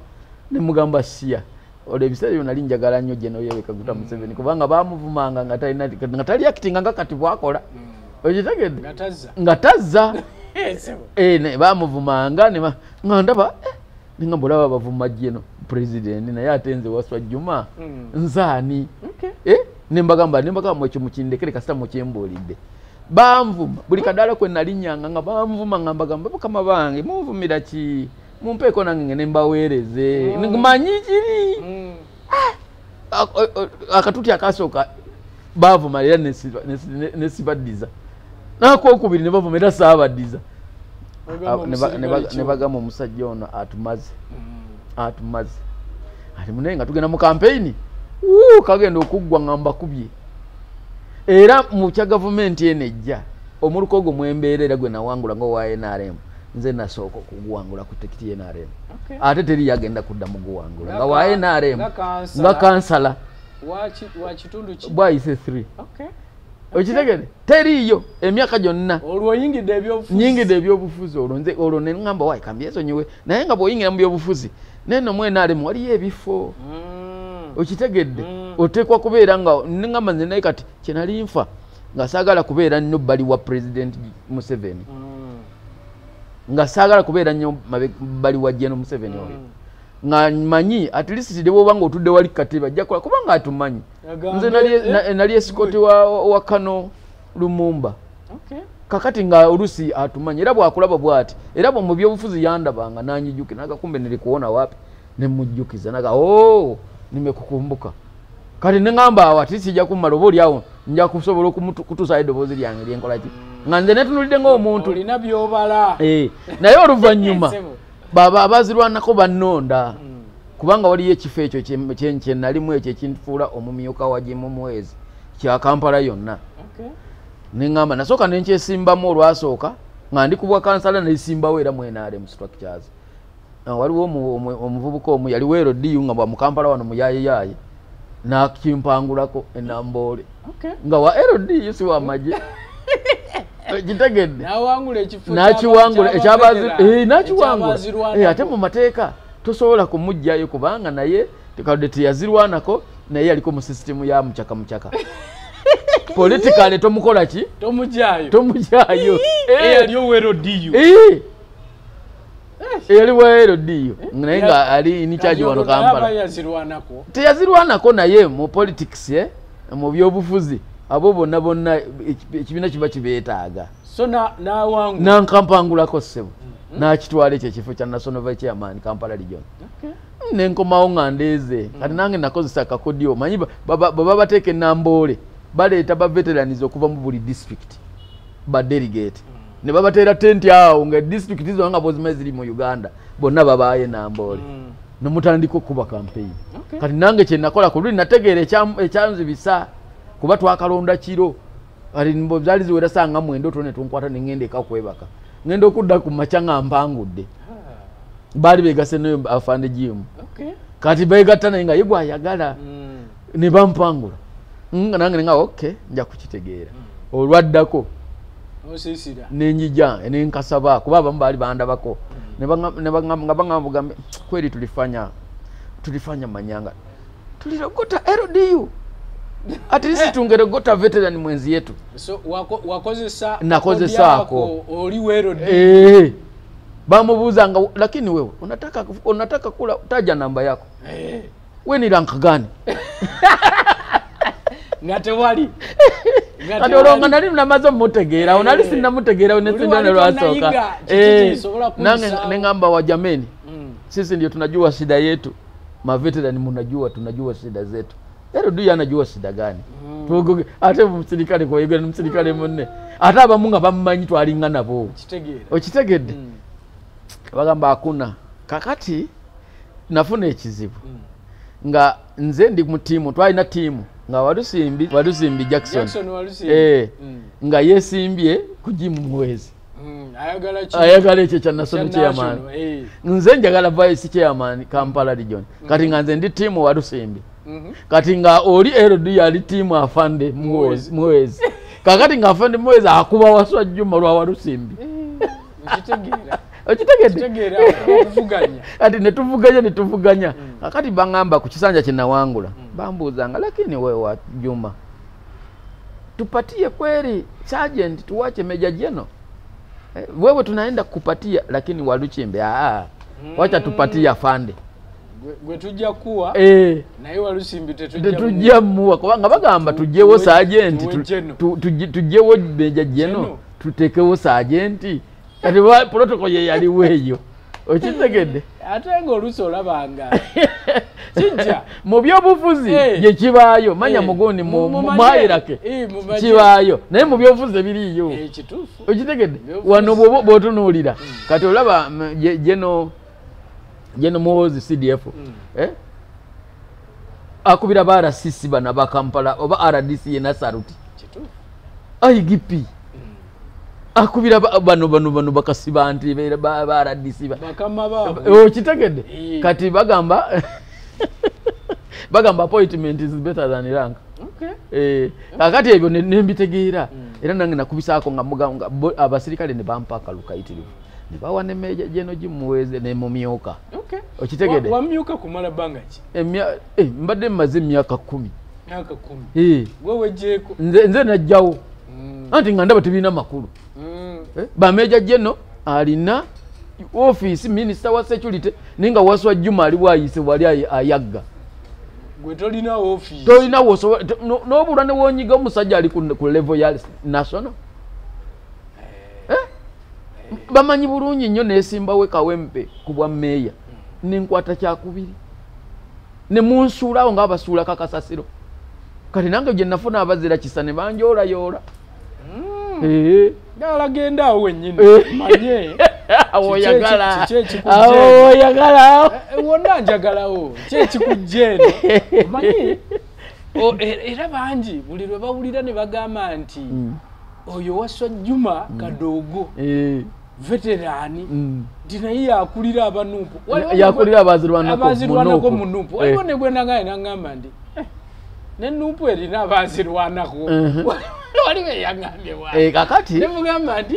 ne mugamba siya olwo ebiseera byo nali njagala nnyo General Yoweri Kaguta Museveni kubanga bamuvumanga nga tali akitinga nga kati bwakola okitegedde nga tazza ne bamuvumanga nga ndaba ninga bolaba bavuma General President naye atenze Waswa Juma nzaani nembagamba ekyo mukindekere kasita mukyembuulidde bamvuma buli kadala kwe nalinyanga nga bamvuma nga mbagamba bakama bange munvumira ki mumpeeko nange ne mbaweereze manyi kiri akatuti akasooka bavuma era nesibaddiza nakokubiri ne bavuma era saabaddiza ne bagamba omusajja ono atumaze ati munaye nga tugenda mu campaign kagenda okuggwa nga mbakubye era mu kya gavumenti enejja omuluko ogwo mwembeerera gwe nawangula ng'owa NRM nze nasooka okuguwangula ku tikiti NRM ate teri yagenda kudda mu guwangula nga wa NRM nga kansala bwayise 3 okitegede teriyo emyaka gyonna olwo nyingidde ebyobufuzi olwo ne ngamba wayi kambyesonyiwe naye nga bw'oyingira mu byobufuzi neno mu NRM waliyo ebifo okitegedde oteekwa kubeera nga nengamba nze naye kati kyenali nfa nga saagala kubeera nnyo bbali wa President Museveni nga saagala kubeera nnyo bbali wa General Museveni oyo nga manyi at least de bwoba nga otudde wali kateba ajja kola kubanga atumanyi nze nali esikoti wa Kano Lumumba kakati nga olusi atumanyi era bwakulaba bwati era mu byobufuzi yandabanga nanyijukira naga kumbe nilikuona wapi nemujjukiza naga nimekukumbuka kati nengamba awati sijja kumala obuli awo nja kusobola kutuusayo eddoboozi lyange lyenkola ki nga nze netunulidde ng'omuntu olina byobala naye oluvannyuma baba abazirwanako bannonda kubanga waliyo ekifo ekyo kye nalimu ekyo ekinfuula omumyuka wa Jim Muhwezi kya Kampala yonna neŋŋamba nasooka nenkyesimbamu olwasooka nga ndi kubwa kansala nesimbawo era mwenare mu structures waliwo omuvubuka omu yali weero diyu nga bwa mu Kampala wano muyayeyaye nakimpangulako enamboole nga wa LDU si wa maje kitegedde nakiwangula ekyabaziru ate mu mateeka tosobola kumugjayo kubanga naye tekadde teyazirwanako naye yaliko mu system ya muchaka politically tomukola ki tomugjayo eyaliyo weero diyu yali weero diyu naye nga ali ni charge wano Kampala teyazirwanako naye mu politics mu byobufuzi abo bonna ekibiina kiba kibeetaaga so nankampangulako ssebo n'akitwala ekyo ekifo kya National Vice Chairman Kampala Region nenkomawo nga ndeeze kati nange nakozesa akakodyo manyi baba bateeka enamboole baleeta baveterans okuva mu buli district badelegate ne babateera tenti awo nga district izo nga bozima ziri mu Uganda bonna babaaye enamboole nomutandika okuba campaign kati nange kye nakola ku luli nategeera ekyanzibisa kuba twakalonda kiro ali mbo zali ziwera sanga mwendo tone tunkwata nengende ekakwebaka ngendo okudda ku macha nga mpangudde bali begase no afande Jim kati begatana nga yegwa yagala ne bampangula nange nga okay nja kukitegeera olwaddako nenjija nenkasaba kuba abamu bali bandabako ne bangamba kweli tulifanya manyanga tulirogota LDU at least tungerogota veteran mwenzi yetu so nakozesaako oli weero diyu bamubuuza nga lakini wewe unataka kula taja namba yako we ni rank gani ngate wali Kadolonga nali namazo mutegeera onali sinamutegeera onesindana lwasoka nange ngamba wa jameni sisi ndio tunajua shida yetu maveterani tunajua shida zetu LDU anajua shida gani tugoge ate musirikale ko yegera musirikale munne ate abamunga bammanyi twalingana bo okitegedde bagamba akuna kakati nafuna ekizibu nga nze ndi mu timu twalina timu nga walusimbi Jackson nga yesimbye kujimu mwezi ayagala ekyo kya National Chairman nze njagala Vice Chairman Kampala Region kati nga nze ndi timu walusimbi kati nga oli LDU yali timu afande mwezi kakati nga afande mwezi akuba waswa Juma lwa walusimbi okitegedde ati netuvuganya kakati bangamba ku kisanja kinawangula bambuuzanga lakini wewe Juma tupatie kweli sergeant tuwache Meja Jeno wewe tunaenda kupatia lakini Waluchimbe wacha tupatie afande gwe tujja kuwa naye Walusimbi tetujja muwa kubanga bagamba tujjewo sergeant tujjewo Meja Jeno tutekewo sergeant kati protocol ye yali weyo okitegedde ate ngo olusola banga kijja mu byobufuzi ye kibaayo manya mugoni mu mayirake kibaayo naye mu byobufuzi biriyo kituufu okitegedde wano botunuulira kati olaba Jeno Muhoozi CDF akubira bara sisi bana ba Kampala oba RDC ye nasaruti kituufu IGP akubira bano bakasiba anti baradisi bakama babo okitegedde kati bagamba appointment is better than rank kakati ebyo nembitegeera era nange nakubisaako nga muganga abasirikale ne bampaka lukayitirivu ne bawa ne Meja Jeno Muhwezi ne mumyuka okitegedde wamyuka kumala banga ki mbadde mmaze emyaka 10 wewe jeko nze najjawo anti nga ndaba tebina makulu ba Meja Jeno alina office minister wa security ninga waswa Juma ali bwayise wali ayagga gwe tolina office tolina woso n'obulwa ne wonyiga omusajja ali ku level ya national bamanyi bulungi nnyo nesimbawe Kawempe ku bwa meya nenkwata kyakubiri ne munsuulawo nga abasuula kakasasiro kati nange gye nafuna abazira kisa ne banjoolayola galagenda awo wennyini manye oyagala wonna njagalawo kyekikujja eno manye era bangi buli lwe bawulira ne bagamba nti oyo Waswa Juma Kadogo veterani naye yakulira abanupu yakulira abazirwanako mu Nuupu waliwo ne gwe nangaye nangamba nti ne Nuupu erina abazirwanako waliwo eyangambye wayi kakati nemugamba nti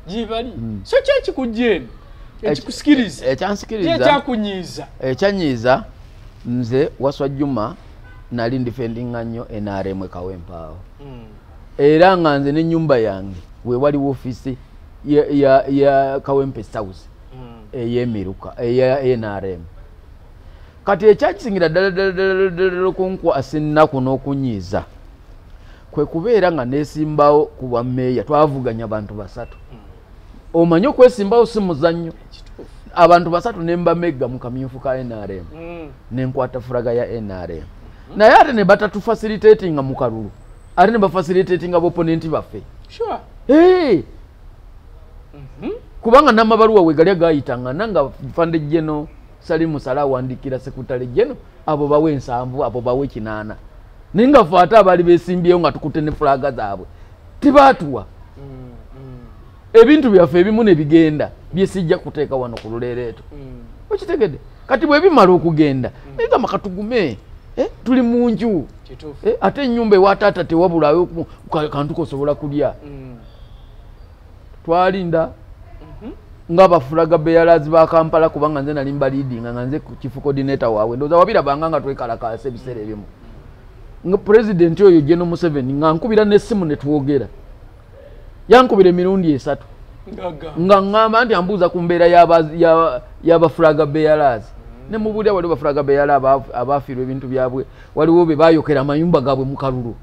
gyebali so kyekikujja eno ekikusikiriza ekyanyiiza nze Waswa Juma nali ndifendinga nnyo NRM Kawempaawo era nga nze n'ennyumba yange we waliwo ofiisi ya Kawempe South ey'Emiruka eya NRM. Kati ekyakisingira ddala okunkwasa ennaku n'okunyiiza kwe kubeera nga neesimbawo ku bwa mmeeya twavuganya abantu basatu. Omanyi okwesimbawo si muzannyo. Abantu basatu ne mbamegga mu kamyufu ka NRM nenkwata fulaga ya NRM. Naye ate ne batatufacilitatinga mu kalulu ate ne bafacilitatinga opponent baffe. Kubanga n'amabaluwa we gali agayitanga nanga Fande Jeno Salimu Sala wandikira sekretary Jeno abo bawe 7 abo bawe 8 ninga fata abali besimbyeyo nga tukute ne fulaga zaabwe tibatuwa ebintu byaffe ebimu ne bigenda byesijja kuteeka wano ku luleereeto okitegedde kati bwe bimala okugenda ninga makatugume tuli mu nju ate ennyumba ewa taata tewabulayo kantu kosobola kulya twalinda ng'abafulaga bearers ba Kampala kubanga nze nali leading nga nze chief coordinator waabwe ndoza wabira banga twekalakaasa ebiseera ebimu nga president oyo General Museveni nga nkubira n'essimu ne twogera yankubira emirundi 3 nga ngamba nti ambuuza ku mbeera y'abafulaga bearers ne mubulya waliwo bafulaga bearers abafiirwa ebintu byabwe waliwo be bayokera amayumba gaabwe mu kalulu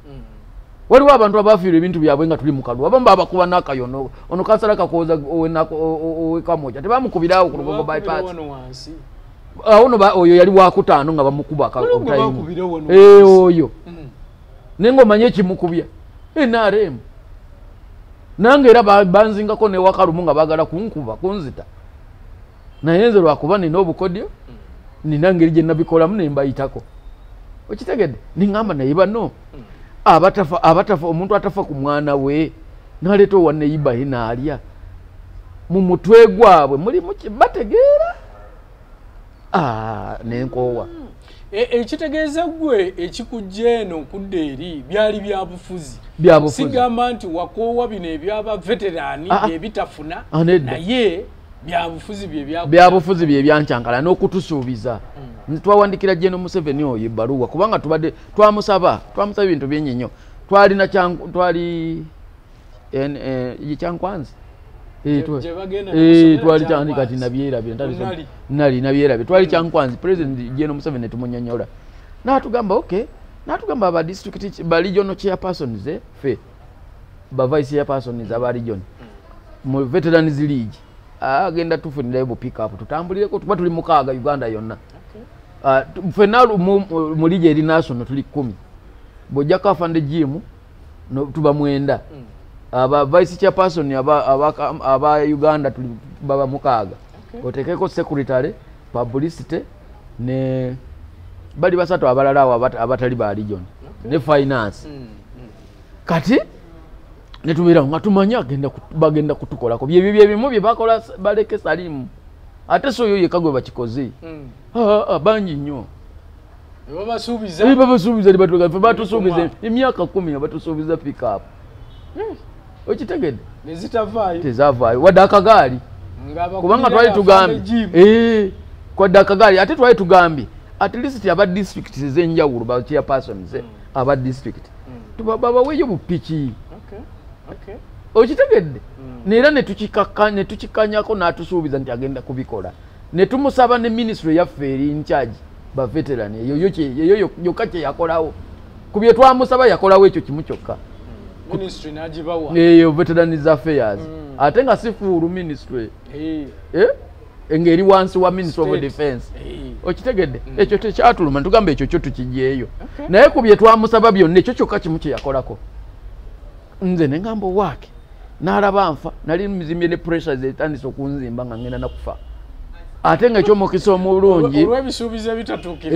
waliwo abantu abafiirwa ebintu byabwe nga tuli mu kalulu abamu babakuba n'akayono ono kansala kakooza owekamoja tebamukubirawo ku Lugongo bypass oyo yali wakutaano nga bamukuba oyo naye ng'omanye ekimukubya NRM nange era banzingako newakalumu nga baagala kunkuba kunzita naye nze lwakuba nina obukodyo nina ngeri gye nabikolamu ne mbayitako okitegedde niŋŋamba naye bano abatafa omuntu atafa ku mwana we naleeta owa neyiba ye naalya mu mutwe gwabwe mulimu bategeera nenkoowa ekitegeeza gwe ekikujja eno okudda eri byali byabufuzi sigamba nti wakoowa bino ebyaba veterani ebitafuna naye byabufuzi bye byankyankala n'okutusuubiza twawandikira General Museveni oyo ebbaluwa kubanga tubadde twamusaba ebintu byenyi nnyo twalina twali Kyankwanzi twali kyandika kati nabyerabye twali Kyankwanzi President General Museveni tumunyonyola n'atugamba n'atugamba aba district ba regional chairpersons fe ba vice chairpersons aba region mu Veterans League agenda tufunirayo bu pick up tutambulireko tuba tuli mukaaga Uganda yonna fena mu liga eri national tuli 10 bojja kafande gym no tuba 9 aba vice chairperson aba Uganda tuli baba mukaaga otekeko secretary publicity ne bali basatu abalala abatali ba region ne finance kati netumira nga tumanya bagenda kutukolako byebyo bimu bye bakola baleke Salimu ate so yoye kagwe bakikoze bangi nnyo babasuubiza batusuubiza emyaka 10 batusuubiza pick up okitegedde tezavaayo wadde akagaali kubanga twali tugambye kwadde akagaali ate twali tugambye at least aba district ez'enjawulo ba chairpersons aba district babaweeyo bupiki okitegedde neera netukikanyako n'atusuubiza nti agenda kubikola netumusaba ne ministry yaffe eri in charge ba veteran eyo yokka kye yakolawo ku bye twamusaba yakolawo ekyo kimu kyokka ministry nagibawa eyo Veterans Affairs ate nga si fuulu ministry engeri wansi wa Minister of Defense okitegedde ekyo tekyatuluma ntugamba ekyo kyo tukijeeyo naye ku bye twamusaba byonna ekyo kyokka kimu kye yakolako nze ne ngamba waake n'alaba nfa nali mizimye ne pressures etandise okunzimba nga ngenda nakufa ate nga ekyomukisa omulungi olw'ebisuubizo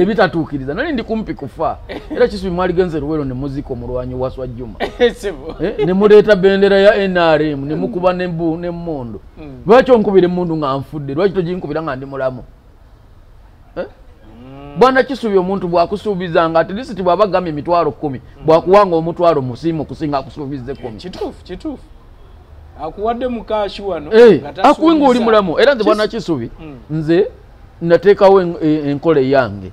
ebitatuukiriza nali ndi kumpi kufa era Kisubi mwali genze Luwero ne muzika omulwanyi Waswa Juma ne muleeta bendera ya NRM ne mukuba n'emmundu lwaki onkubira emmundu nga nfudde lwaki toginkubira nga ndi mulamu bwana Kisubi omuntu bwakusuubizanga at least bw'aba agamye 10,000 bwakuwanga omutwalo musiimu okusinga akusuubize 10 kituufu akuwadde mukashi wano akuwinga oli mulamu era nze bwana Kisubi nze nateekawo enkola yange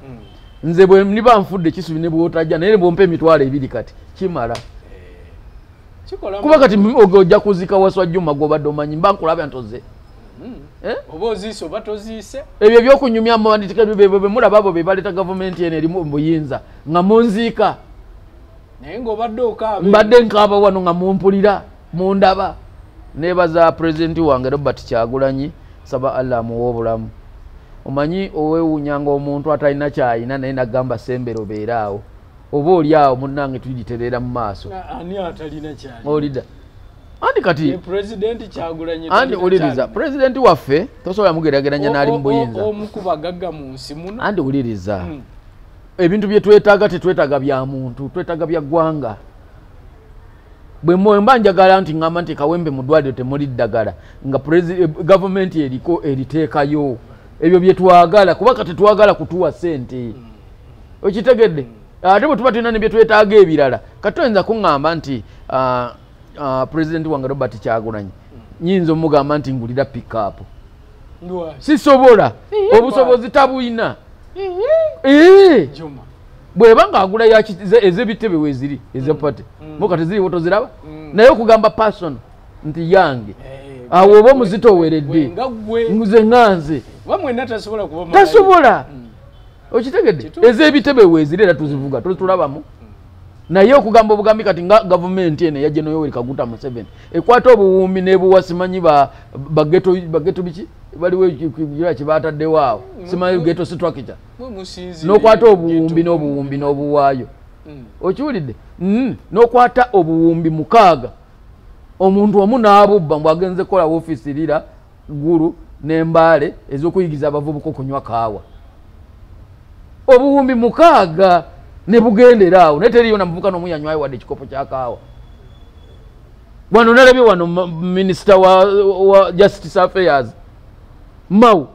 nze bwe niba nfudde Kisubi ne bwotajja naye bwompe 2,000 kati kimala kuba kati ojja kuzika Waswa Juma gw'obadde omanyi mba nkulabya ntoze oba oziise oba toziise ebyo by'okunyumya mubandika bye mulaba abo be baleeta gavumenti eno erimu buyinza nga munziika naye ng'obadde okaabe mbadde nkaaba wano nga mumpulira mundaba nebaza president wange Robert Kyagulanyi saba Allah amuwe obulamu omanyi owewunyanga omuntu atalina kyayina naye nagamba sembero beeraawo oba oli awo munnange tugiterera mu maaso ani atalina kyali olida andi kati president Kyagulanyi andi uliriza president waffe tosobola mugeraageranya n'ali mu buyinza omukubagagga mu nsi muno andi uliriza ebintu bye twetaaga tetwetaaga bya muntu twetaaga bya ggwanga bwe mwemba njagala nti ngamba nti Kawempe mu ddwaliro temuli ddagala nga gavumenti eriko eriteekayo ebyo bye twagala kuba kati twagala kutuwa ssente okitegedde ate bwe tuba tulina ne bye twetaaga ebirala kati toyinza kuŋŋamba nti pulezidenti wange Robert Kyagulanyi nyinza omugamba nti ngulira pick-up sisobola obusobozi tabuyina bweba nga agula ez'ebitebe weziri ezepate mukati ziriwo toziraba naye okugamba person nti yange awo oba omuzito oweredde nze nganze tasobola okitegedde ez'ebitebe weziri era tuzivuga tulabamu naye okugamba obugambi kati nga gavumenti eno eya General Yoweri Kaguta Museveni ekwata obuwumbi n'ebuwa simanyi bageto biki baliwo kibataddewo awo simanyi geto structure n'okwata obuwumbi n'obuwaayo okiwulidde n'okwata obuwumbi 6 omuntu omu n'abubba mbwagenze kola ofiisi lira gulu n'embaale ez'okuyigiza abavubuka okunywa kaawa obuwumbi 6 ne bugendera awo naye teriyo namuvuka n'omuyanywayo wadde ekikopo kya kaawa wano nalabye wano minisita wa Justice Affairs Mau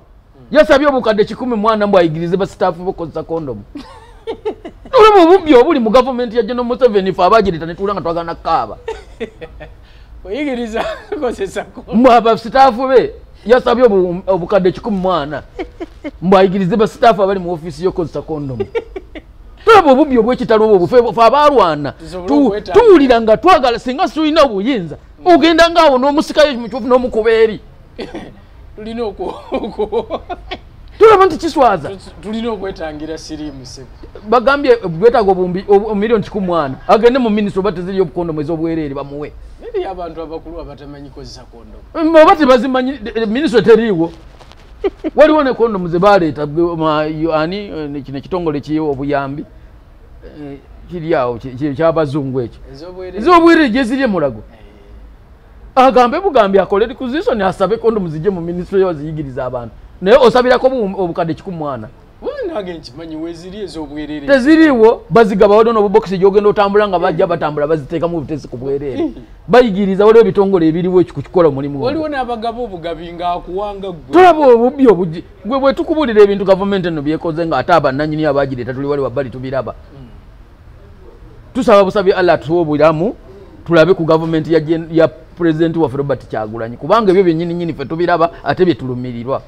yasabye obukadde 100 mwana mbwayigirize basitaafu bokozesa kondomu olwo obubbi obuli mu gavumenti ya General Museveni fe abagireta ne tuula nga twagana kaaba oyigiriza kozesa kondomu mwaba sitaafu be yasabye obukadde 100 mwana mbwayigirize basitaafu abali mu ofiisi y'okozesa kondomu tulaba obubbi obw'ekitalo obwo fe abalwana tuwulira nga twagala singa tulina obuyinza ogenda ngaawo n'omusikayo mukyufu n'omukuba eri tulina tulaba nti kiswaza tulina okwetangira siriimu se bagambye gwetaaga obumbi miliyoni 100 mwana agende mu minisitule oba teziri obukondomu ez'obwereere bamuwe eri abantu abakulu abatamanyi kozesa kondomu oba tebazimanyi minisitule teriiwo waliwo ne kondomu ze baleeta ani kino ekitongole kiyo obuyambi kiri awo kyabazungu ekyo ez'obwereere gye ziri emulago agambe bugambi akole requisition asabe kondomu zijje mu minisitule yaziyigiriza abantu naye osabirako obukadde 100 mwana nage nkimanyi weziri ez'obwereere teziriwo bazigaba waliwo n'obubokisi gyogenda otambula nga bajja batambula baziteekamu obutesi ku bwereere bayigiriza waliwo ebitongole ebiriwo ekikukikola omulimu waliwo n'abagaba obugabi ng'akuwanga gwe tulaba obubbi obugi gwe bwe tukubulira ebintu gavumenti eno byekoze nga ate abannannyini abagireeta tuli wali wabbali tubiraba tusaba busabi Allah tuwe obulamu tulabe ku gavumenti ya President waffe Robert Kyagulanyi kubanga ebyo byennyini nnyini ffe tubiraba ate bye tulumirirwa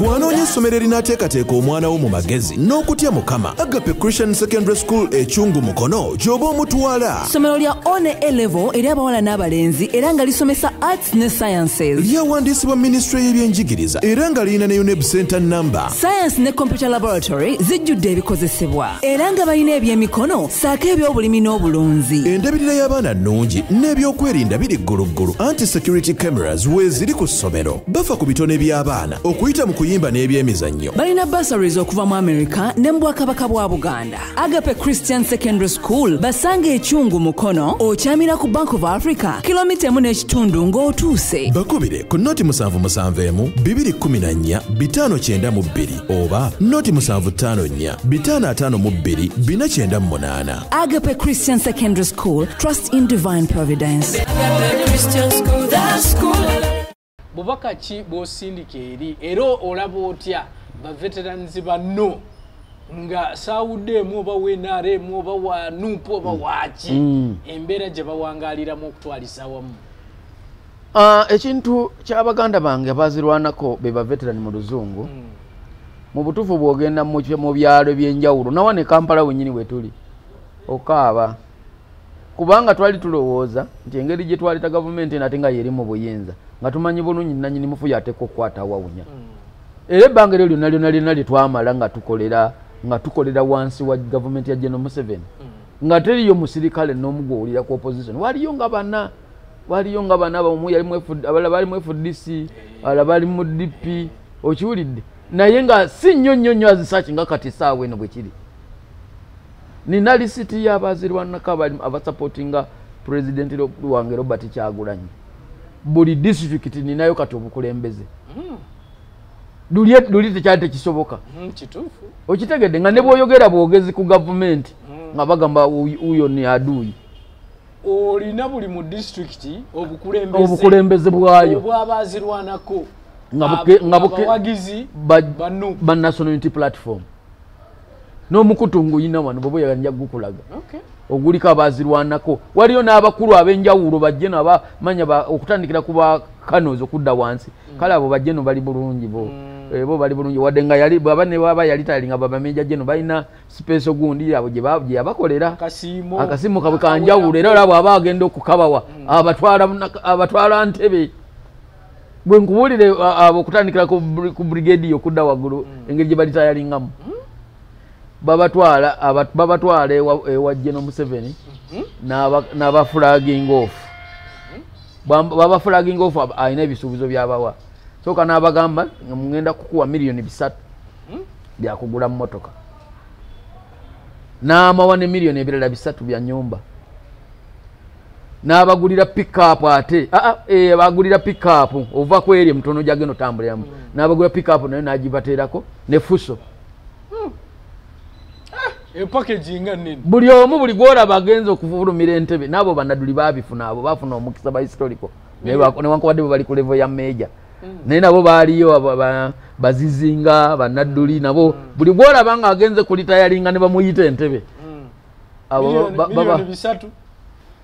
Wanonya essomero erinaateekateeka omwana wo mu magezi n'okutya Mukama. Agape Christian Secondary School ekyungu Mukono gy'oba omutwala. Ssomero lya one A-level eri abawala n'abalenzi era nga lisomesa arts ne sciences. Lyawandiisibwa Ministry y'ebyenjigiriza era nga lirina ne UNEB Center number. Science ne computer laboratory zijjudde ebikozesebwa era nga balina ebyemikono saako eby'obulimi n'obulunzi. Endabirira y'abaana nnungi n'ebyokwerinda biri gguluggulu. Anti-security cameras weeziri ku ssomero. Bafa ku bitone by'abaana okuyita mu kuyimba n'ebyemizannyo. Balina bursaries okuva mu America ne mu Bwakabaka bwa Buganda. Agape Christian Secondary School basanga ekyungu Mukono okyamira ku Bank of Africa kilomita 1.5 ng'otuuse. Bakubire ku noti 771 214 592 oba noti 754 552 498. Agape Christian Secondary School, trust in divine providence. Agape Christian School, that school. Bubaka ki bw'osindika eri era olaba otya ba veterans banno nga saawuddeemu oba w'NRM oba wa NUP oba waki embeera gye bawangaaliramu okutwalisa awamu? Ekintu ky'Abaganda bange abaazirwanako be ba veteran mu Luzungu mu butuufu bw'ogenda mu byalo eby'enjawulo nawa ne Kampala wennyini we tuli okaaba kubanga twali tulowooza nti engeri gye twaleta gavumenti nate nga yeri mu buyinza nga tumanyi bulungi nannyini mufu yateeka okukwata awawunya era ebbanga eryo lyonna lye twamala nga tukolera wansi wa gavumenti ya General Museveni nga teriyo musirikale n'omu gw'owulira ku opposition waliyo nga bana abamu abalala bali mu FDC abalala bali mu DP okiwulidde naye nga si nnyo azisaki nga kati saawa eno bwe kiri. Nina lisiti y'abaazirwanako abasupportinga President wange Robert Kyagulanyi. Buli district ninayo kati obukulembeze. Luli tekyali tekisoboka. Kituufu. Okitegedde nga ne bw'oyogera bwogezi ku gavumenti nga bagamba uyo ni adui. Olina buli mu district obukulembeze bwayo obwabaazirwanako abawagizi ba National Unity Platform. N'omukutungu yina wano bwe yanja gukulaga oguliko abaazirwanako waliyo n'abakulu ab'enjawulo bajje nabamanya okutandikira ku ba Kanozi okudda wansi kale abo bajje no bali bulungi bo bali bulungi wadde nga yali baba ne baba yali tali nga baba meja jeno balina space ogundi abo gye abakolera akasimu kabwe kanjawulo era abo abagenda okukabawa abatwala Ntebe bwe nkubulire abo okutandikira ku brigade okudda waggulu engeri gye bali tayalingamu babatwala ewa General Museveni n'aba flagging off baba flagging off ayina ebisuubizo byabawa soka n'abagamba ngenda kukuwa milioni 3 byakugula mmotoka n'amawa ne milioni ebirala 3 bya nyumba n'abagulira pick-up ate bagulira pick-up ova kweri mtono jageno tambuliramu n'abagulira pick-up nayo nagibateerako ne fuso packaging nini buli omu buli gwora bagenza okuvulumira Entebbe nabo banaduli babifuna abo bafuna omukisa ba historical ne wankobadde bali ku level ya major naye nabo baaliyo bazizinga banaduli nabo buli gwora banga agenze kulitayalinga ne bamuyita Entebbe abo baba 3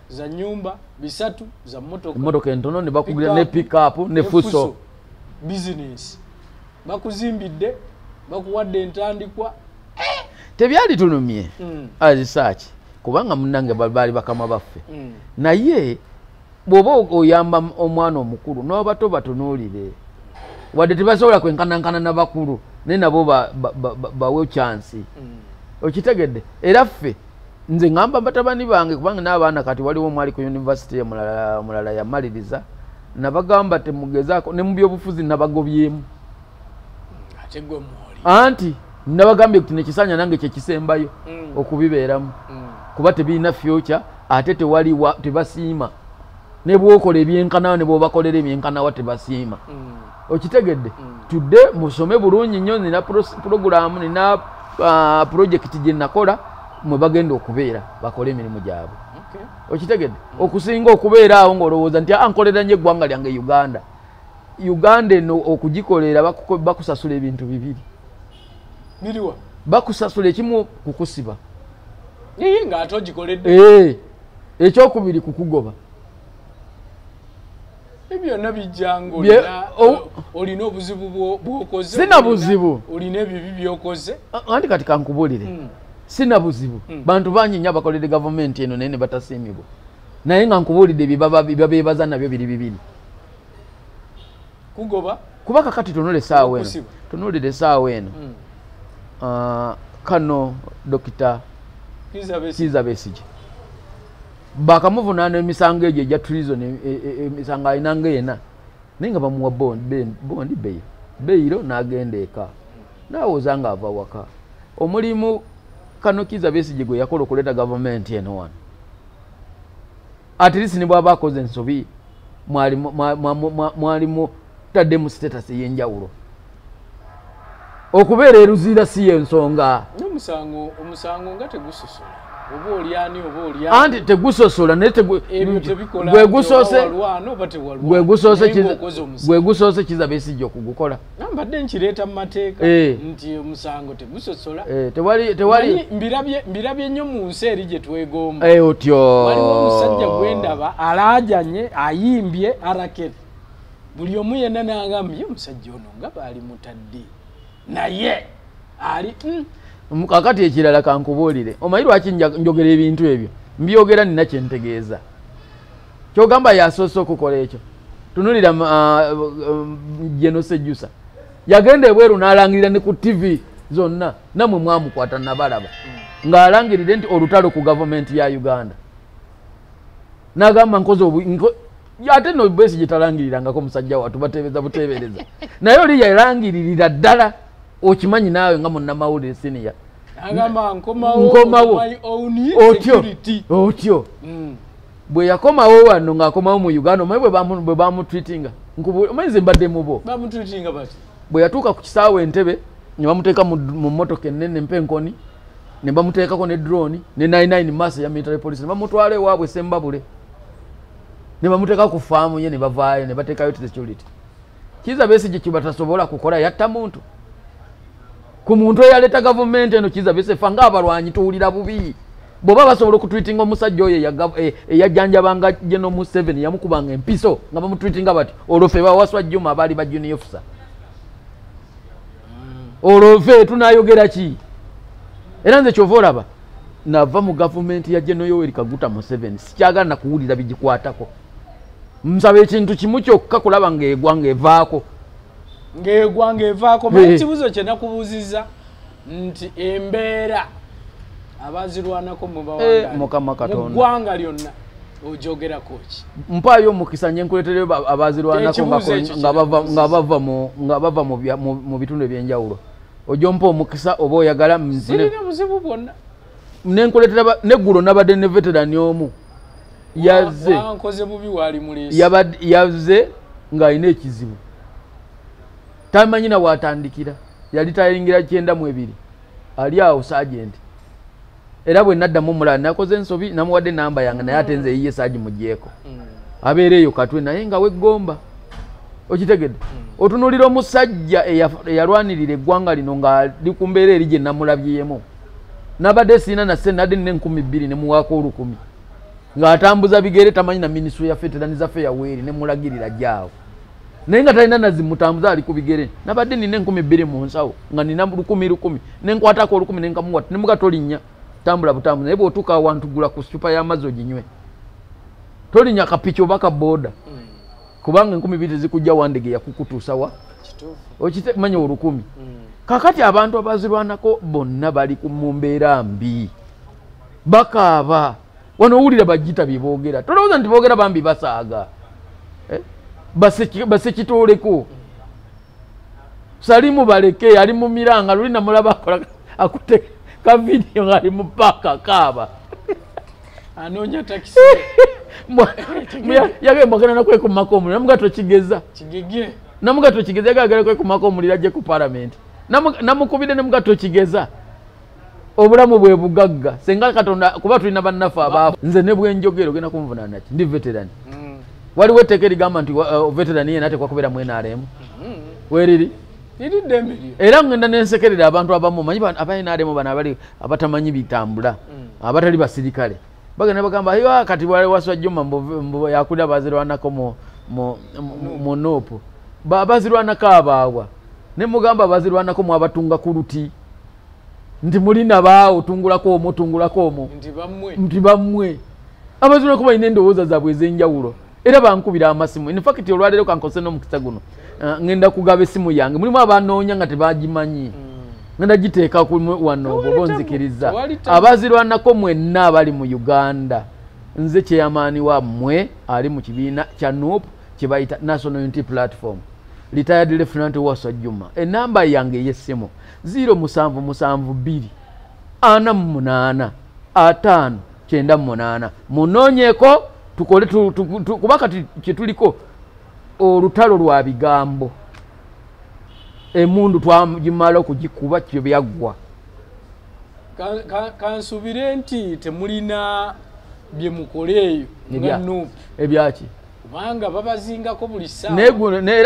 za nyumba 3 za motoka entono ne bakugulira ne pick up ne fuso business bakuzimbidde bakuwadde entandikwa tebyali tulumye research kubanga munange bali bakama baffe naye bwoba oyamba omwana omukulu n'abato batunuulire wadde tebasobola kwenkanankana n'abakulu naye nabo bawe chance okitegedde era ffe nze ngamba batabani bange kubanga n'abaana kati waliwo omwali ku university mulala yamaliriza nabagamba temugezaako ne mu byobufuzi nabagobyemu ate gwe mwoli anti nabagambye kuti nekisanya nange kyekisembayo okubibeeramu kuba tebiina future ate tebasiima ne bwokola ebyenkanawo ne bwobakolera ebyenkanawo tebasiima okitegedde tudde musome bulungi nnyo nina program nina project gye nakola mwe bagenda okubeera bakole emirimu gyabwe okitegedde okusinga okubeera awo ng'olowooza nti nkolera nnyo eggwanga lyange Uganda eno okugikolera bakusasula ebintu bibiri miliwa bakusasula ekimu kukusiba nga ate ogikoledde ekyokubiri kukugoba ebyo nabijjango olina obuzibu bwokoze sina buzibu olina ebibi byokoze andi kati kankubulire sina buzibu bantu banyinya bakolere government eno naye ne batasiimibwa naye nga nkubulidde bibabeebaza nabyo biri bibiri kugoba kuba kakati tunulire essaawa eno kano Dr. Kizza Besigye bakamuvunaana emisango egyo egya treason emisango ayinanga ena naye nga bamuwa bondi beyiro n'agenda eka naawooza nga ava waka omulimu kano Kizza Besigye gwe yakola okuleeta gavumenti eno wano at least ne bw'aba akoze ensobi mwalimu taddemu status ey'enjawulo okubeera eruziira si y'ensonga omusango nga tegusosola oba olyani oba olyani anti tegusosola naye gwe gusoose Kizza Besigye okugukola mbadde nkireeta mu mateeka nti omusango tegusosola tewali mbirabye nnyo mu nsi eri gye twegomba otyo waliwo omusajja gwendaba alaajanye ayimbye arakere buli omu yenna n'agambye omusajja ono nga baali mutadde naye ali kakati ekirala kankubuulire omanyi lwaki njogera ebintu ebyo mbyogera nina kyentegeeza kyogamba yasoose okukola ekyo tunulira Jeno Sejjusa yagenda ebweru n'alangirira ne ku TV zonna namwe mwamukwata nabalaba ng'alangirire nti olutalo ku gavumenti ya Uganda n'agamba nkoze ate no Besigye talangirirangako musajja wattu bateebeza buteebereza naye oli yalangiririra ddala okimanyi naawe nga munnamawulire senior agamba nkomawo otyo bwe yakomawo wano ng'akomawo mu Uganda omanyi bwe bamutreatinga omanyi ze mbadde mubo bwe yatuuka ku kisaawe Entebbe ne bamuteeka mu mmotoka ennene mpenkoni ne bamuteekako ne drone ne 99 mass ya military police ne bamutwala ewaabwe Sembabule ne bamuteeka ku faamu ye ne bavaayo ne bateekayo security. Kizza Besigye kibatasobola kukola yatta muntu ku muntu eyaleeta gavumenti eno Kizza Besigye fanga abalwanyi tuwulira bubi bw'oba basobola okutweetinga omusajja oyo eyajjanjabanga General Museveni yamukubanga empiso nga bamutweetinga bati olwofe bawaswa Juma abaali ba junior officer olwofe tunayogera ki era nze kyova olaba nava mu gavumenti ya General Yoweri Kaguta Museveni sikyagala na kuwulira bigikwatako nsaba ekintu kimu kyokka kulaba ng'egwanga evaako naye ekibuzo kye nakubuuziza nti embeera abazirwanako mu ggwanga lyonna ojogerako ki mpaayo omukisa nye nkuleetereyo abazirwanako nga bava mu bitundu ebyenjawulo ojo mpa omukisa oba oyagala sirina buzibu bwonna nenkuleetera neggulo nabadde ne veterani omu yazze ng'alina ekizibu tamanyi na waatandikira yali tayingira 92 ali awo sergeant era bwe naddamu omulala nakoze ensobi namuwadde namba yange naye ate nze eyiye saagi mugyeko abeera eyo katwe naye nga weggomba okitegedde otunuulira omusajja eyalwanirira eggwanga lino ng'ali ku mbeera eri gye namulabyemu nabadde siina nasse nadde nina 2000 ne muwaako 1000 ng'atambuza bigere tamanyi na minisitule ya veterani zaffe yaweeri ne mulagirira jaawo naye nga talina nazimutambuza ali ku bigere nabadde nina 2000 mu nsawo nga nina 10,000 nenkwatako 10 nenkamuwata nemuga tolinnya tambula butambuza naye bw'otuuka awantu gula ku cupa y'amazzi oginywe tolinnya kapiki oba kabooda kubanga 2000 zikujja wandege yakukutuusa wa okitemanya 10,000 kakati abantu abazirwanako bonna bali mu mbeera mbi bakaaba wano owulira bajjita bye boogera tolowooza nti boogera bambi basaaga basekitooleko salimu baleke ali mu miranga luli namulaba akola akute ka video ng'ali mu paaka kaaba anoonya takisi yagembagana nakwekumako omuliro namuga tokigeza namuga tokigeza yagagala kwekumako omuliro ajje ku parliament namukubide nemuga tokigeza obulamu bwe bugagga senga Katonda kuba tulina bannaffe abaafu nze ne bwenjogero genda kunvunaana ki ndi veterani waliwo etteeka erigamba nti veterani yena atekwa kubeera mu NRM weriri era ngenda nensekerera abantu abamu manyi aba NRM bano abali abatamanyi bitambula abatali basirikale bagenda bagamba kati waswa Juma mbu yakulira bazirwanako mu nopo bazirwanako abaawa ne mugamba bazirwanako mwabatunga ku luti nti mulina baawo tungulako omwo nti bammwe abazirwanako balina endowooza zaabwe ez'enjawulo era bankubira amasimu in fact olwaleero kankose n'omukisa guno ngenda kugaba essimu yange mulimu abanoonya nga tebagimanyi ngenda giteeka wano bwoba onzikiriza abazirwanako mwenna abali mu Uganda nze kyeyamaani wammwe ali mu kibiina kya NUP kye bayita National Unity Platform retired Lieutenant Waswa Juma enamba yange ey'essimu 0772 48 5 98 munoonyeko tukole kuba kati kyetuliko olutalo lwa bigambo emundu twagimala okugikuba kyo byaggwa kansubire nti temulina bye mukoleeyo nga NUP ebyaki kubanga babazingako buli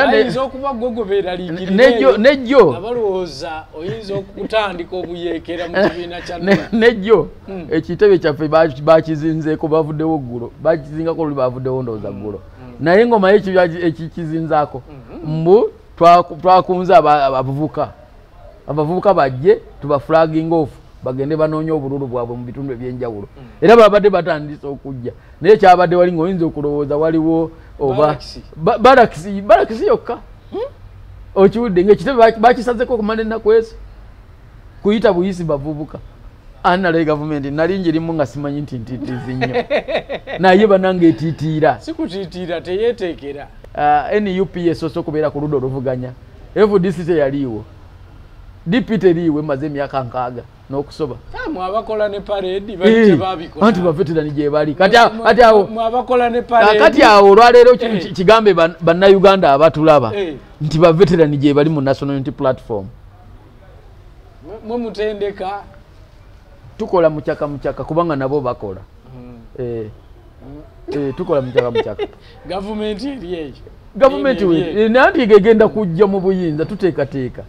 ayinza okuba gogobera liikirireyo nejjo abalowooza oyinza okutandika obuyeekera mu kibiina kya nejjo ekitebe kyaffe bakizinzeeko bavuddewo ggulo bakizingako oluli bavuddewo ndowooza ggulo naye engoma ekikizinzaako mbu twakunze abavubuka bajje tuba flagging off bagende banoonya obululu bwabwe mu bitundu ebyenjawulo era babadde batandise okujja naye kyabadde wali ng'oyinza okulowooza waliwo oba barakisi yokka okiwudde ng'ekitebe bakisazeko okumala ennaku ezo kuyita buyisi bavubuka analaye gavumenti nali njirimu nga simanyi nti ntitiizi nnyo naye banange etiitiira sikutiitiira teyeeteekera NUP esoose okubeera ku ludda oluvuganya FDC teyaliiwo DP teriiwe maze emyaka 6 n'okusoba mwabakola ne parade bali babikola anti baveterani gye bali kati mwabakola ne parade kati awo olwaleero kigambe bannayuganda abatulaba nti baveterani gye bali mu National Unity Platform mwe mutendeka tukola mukyaka kubanga nabo bakola tukola mukyaka gavumenti eriyo gavumenti nanti gegenda kujja mu buyinza tuteekateeka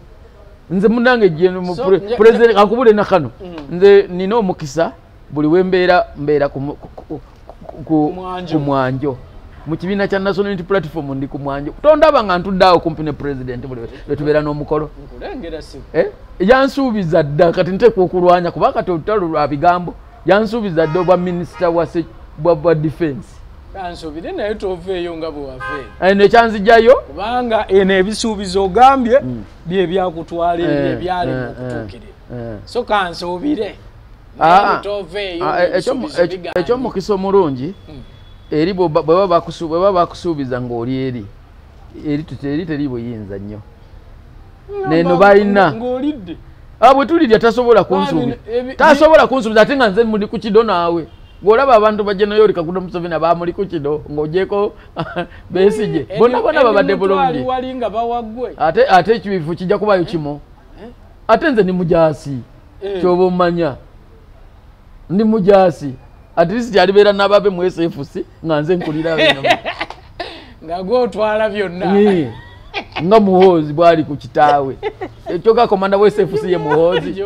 nze munange jeno president akubule nakano nze nina omukisa buli wembeera ku mwanjo mu kibiina kya National Unity Platform ndi ku mwanjo tondaba nga ntuddawo kumpi ne president buli wetubeera n'omukolo yansuubiza dda kati nteekwa okulwanya kuba kati olutalo lwa bigambo yansuubiza dda obwa minisita bwa defense kansubire naye toveeyo nga bwe wave nekyanzijjayo kubanga eno ebisuubizo ogambye bye byakutwala ebyali mu kutuukirira so kansubire ekyomukisa omulungi eri bwe baba bakusuubiza ng'oli eri teri buyinza nnyo neno balina ng'olidde bwe tulidya tasobola kunsuubiza ate nga nze muli ku kido naawe ng'olaba abantu bajenayo likaguda Museveni abamuli ku kido ng'ogyeko Besigye bonna babadde bulungi ate ekibifu kijja kubayo kimo ate nze ndi mujaasi kyoba omanya ndi mujaasi at least alibeera n'ababe mu SFC nga nze nkulira bino nga gwotwala byonna nga muhoozi bwali ku kitaawe ekyoka komanda wa SFC ye muhoozi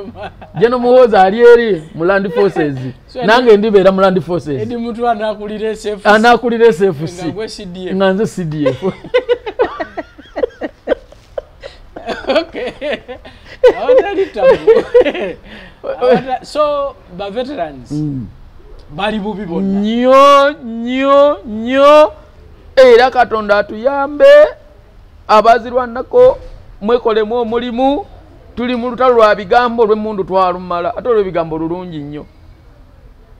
jeno muhoozi ali eri mu Land Forces nange ndibeera mu Land Forces edi mutu anakulira SFC nga nze CDF okay so ba veterans bali bubi bonna nnyo era Katonda atuyambe abazirwanako mwekolemu omulimu tuli mu lutalo lwa bigambo lw'emmundu twalumala ate olw'ebigambo lulungi nnyo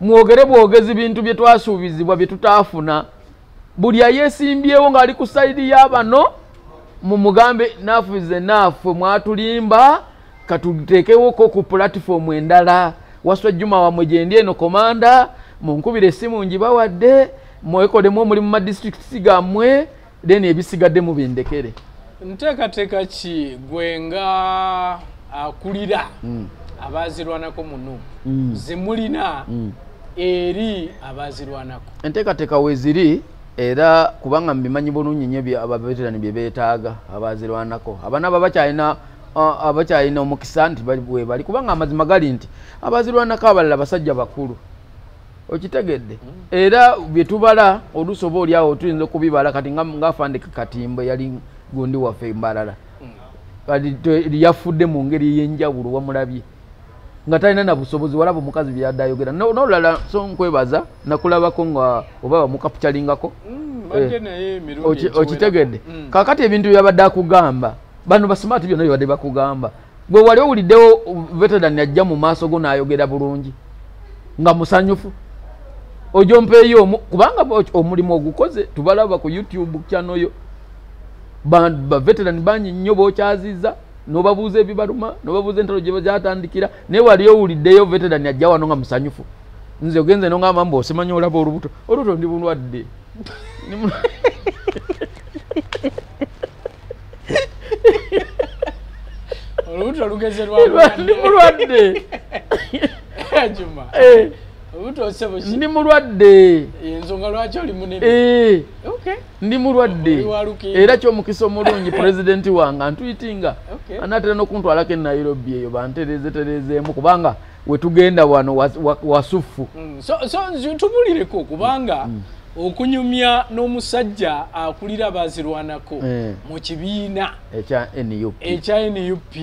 mwogere bwogezi bintu bye twasuubizibwa bye tutaafuna buli ayeesimbyewo ng'ali ku sayidi y'abano mu mugambe naafuze naaffe mwatulimba katuteekewoko ku pulatifomu endala Waswa Juma wamwe gye ndi eno komanda munkubira essimu ngibawadde mwekolemu omulimu mu madistricts gammwe then ebisigadde mu bindekere nteekateeka ki gwe nga akulira abazirwanako muno zemulina eri abazirwanako enteekateeka weeziri era kubanga mbimanyi bulungi nnyo abaveterani bye beetaaga abazirwanako abanaba abakyalina omukisa nti bali kubanga amazima gali nti abazirwanako abalala basajja bakulu okitegedde era byetubala olusobo olyawo tuyinza okubibala kati ngafandika katimba yali gundi waffe mbalala kati yafudde mu ngeri y'enjawulo wamulabye nga talina na busobozi walaba omukazi byadde ayogera n'olulala so nkwebaza nakulabako nga oba bamukapucalingako okitegedde kakati ebintu byabadde akugamba bano basmart byonna byabadde bakugamba gwe wali owuliddewo veteran ajja mu maaso go n'ayogera bulungi nga musanyufu ojompeeyo kubanga omulimu ogukoze tubalaba ku YouTube channel yo baveteran bangi nnyo bokyaziza nobabuuza ebibaluma nobabuuza entalo gye gyatandikira naye wali owuliddeyo veteran ajja wano nga musanyufu nze ogenze nongamba mbu osimanya olaba olubuto ndi bulwadde olubuto lugeze lwamulwadde Juma ndi mulwadde ensonga lwaki oli munene ndi mulwadde era kyomukisa omulungi pulezidenti wange antwitinga anaatera n'okuntwalako e Nairobi eyo banterezeterezeemu kubanga wetugenda wano wasufu so tubulireko kubanga okunyumya n'omusajja akulira abazirwanako mu kibiina ekya NUP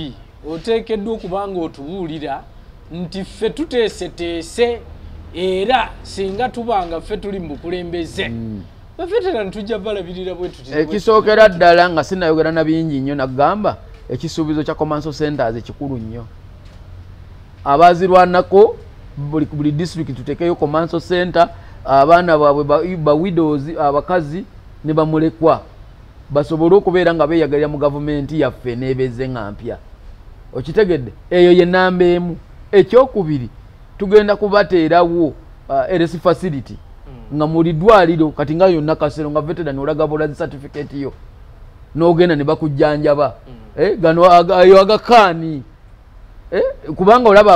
oteekeddwa okubanga otubuulira nti ffe tuteeseteese era singa tubanga ffe tuli mu bukulembeze bafeterani tujja balabirira bwe tuti ekisookera ddala nga sinayogera na bingi nnyo nagamba ekisuubizo kya Commercial Centers kikulu nnyo abazirwanako buli district tutekeyo Commercial Center abaana baabwe ba widows abakazi ne bamulekwa basobole okubeera nga beeyagalira mu gavumenti yaffe n'ebeze nga mpya okitegedde eyo ye namba emu ekyokubiri tugenda kubateerawo LS facility nga muli ddwaliro kati nga yonna kasero nga veteran olaga bolazi certificate yo n'ogenda ne bakujjanjaba gano ayo agakaani kubanga olaba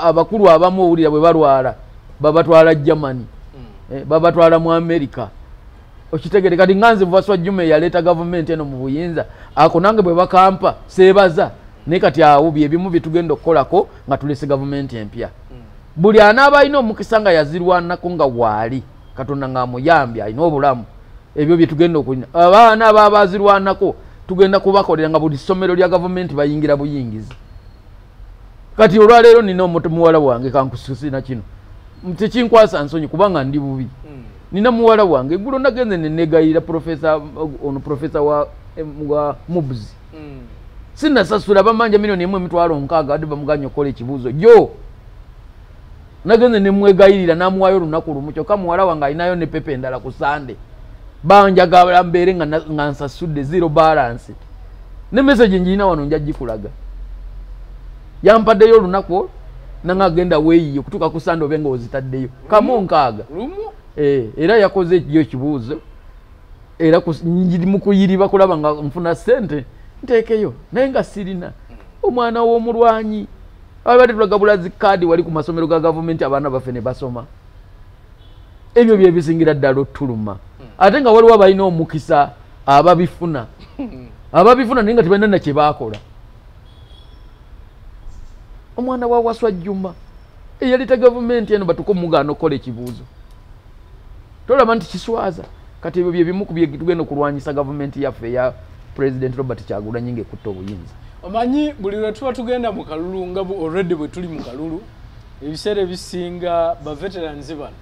abakulu abamu owulira bwe balwala babatwala Germany babatwala mu America okitegere kati nganze Vaswa Juma yaleta government eno mu buyinza ako nange bwe bakampa sebaza ne kati awo byebimu bitugenda okukolako nga tulese government empya buli anaaba ino omukisanga yazirwanako nga waali Katonda nga amuyambye alina obulamu ebyo byetugenda okulina abaana abazirwanako tugenda kubakolera nga buli ssomero lya government bayingira buyingizi kati olwaleero nina muwala wange kankusina kino tekinkwasa nsonyi kubanga ndi bubi nina muwala wange eggulo nagenze nenegayira profesa wa Mubzi sinasasula bamanja milioni 1.6 adi bamuganya okola ekibuuzo jo nagenze nemwegayirira namuwayo olunaku lumu kyokka muwala wange alinayo ne pepe endala ku Sande banjagala mbeere nga nsasudde zero balance ne message njina wano njagikulaga yampaddeyo olunaku nanga agenda weeyiyo kutuuka ku Sande obenga ozitaddeyo kamo nkaaga era yakoze ekyo ekibuuzo era njiri mu kuyiriba kulaba nga nfuna ssente nteekeyo naye nga sirina omwana w'omulwanyi abadde tulagabula zikaadi wali ku masomero ga gavumenti abaana baffe ne basoma ebyo bye bisingira ddala ottuluma ate nga waliwo abalina omukisa ababifuna naye nga tebalina na kye baakola omwana wa Waswa Juma eyaleta gavumenti eno batuko mugaana okukola ekibuuzo tolaba nti kiswaza kati ebyo bye bimu ku bye tugenda okulwanyisa gavumenti yaffe ya President Robert Kyagulanyi ng'ekutta obuyinza omanyi buli lwe tuba tugenda mu kalulu nga already bwe tuli mu kalulu ebiseera ebisinga baveterans bano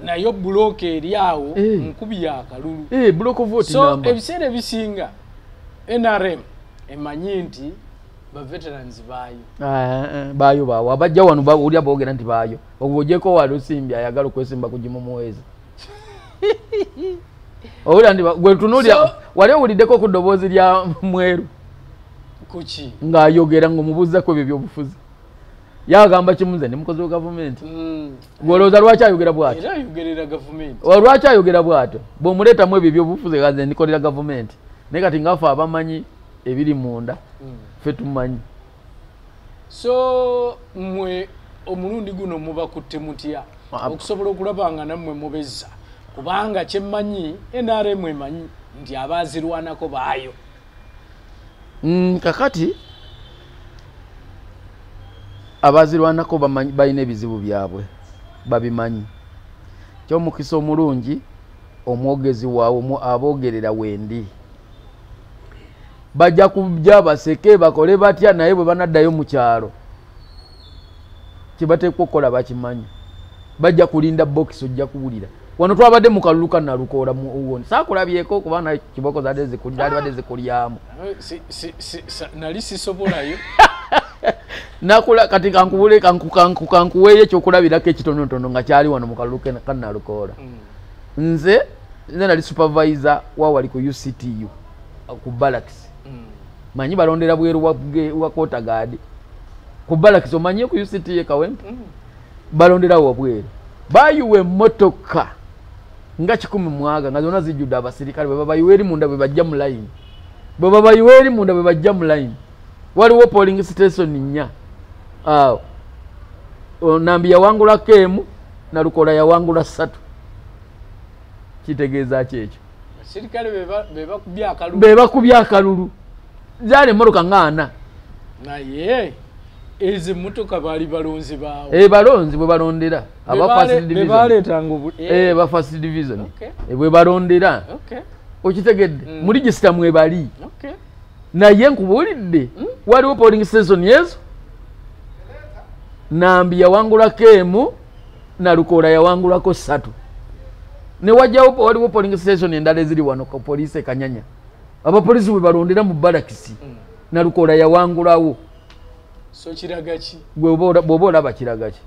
nayo bulooka eri awo nkubi ya kalulu block of vote so ebiseera ebisinga NRM emanyi nti baveterans baayo baawo abajja wano bawulya boogera nti baayo ogwojeko wali osimbi ayagala okwesimba kugimumuweza owulira nti gwe tunuulira wali owuliddeko ku ddoboozi lya Mweru kuki ng'ayogera ng'omubuuzako ebyo byobufuzi yagamba kimuze ne mukozi wa gavumenti gwolowooza lwaki ayogera bw'atyo era ayogerera gavumenti lwaki ayogera bw'atyo bw'omuleetamu ebyo byobufuzi gaze ndikolera gavumenti naye kati ngaffe abamanyi ebiri munda ffe tumanyi so mmwe omulundi guno mubakutte mutya okusobola okulaba nga nammwe mubezza kubanga kyemmanyi NRM emanyi nti abazirwanako baayo kakati abazirwanako balina ebizibu byabwe babimanyi kyomukisa omulungi omwogezi waawo aboogerera wendi bajja kujja baseke bakole batya naye bwe banaddayo mu kyalo kibateekwa okukola bakimanyi bajja kulinda bokisi ojja kuwulira wano twabadde mu kalulu nalukoola muwoni saakulabyeko kubanga kiboko zadde zikulira ali badde zikulyamu nali sisobolayo nakula kati kankubule kankuweeyo ekyokulabirako ekitonotono nga kyali wano mu kalulu kanalukoola nze nali supervisor wawali ku UCTU ku Barracks manyi balondera bweru wa kota gadi ku Barracks omanyi ku UCTU Kawempe balondera wabweru bayuwe motoka nga 10 mwaga nga zona zijjudde abasirikale bwe babayiweri munda bwe bajja mu line bwe babayiweri munda bwe bajja mu line waliwo polling station nnya Nambi yawangula kemu na Lukola yawangula 3 kitegeeza kyekyo sirikale beba kubya akalulu zale moroka ngana naye ezi mutoka bali balonzi bawo balonzi bwe balondera aba first division bebaletanga ba first division bwe balondera okitegedde mu register mwe bali naye nkubulidde waliwo polling station yezo Nambi yawangula kemu na Lukola yawangulako 3 ne wajjawo waliwo polling station endala eziri wano ko police Kanyanya aba police bwe balondera mu Barracks na Lukola yawangulawo so kiragachi bwobola bakiragachi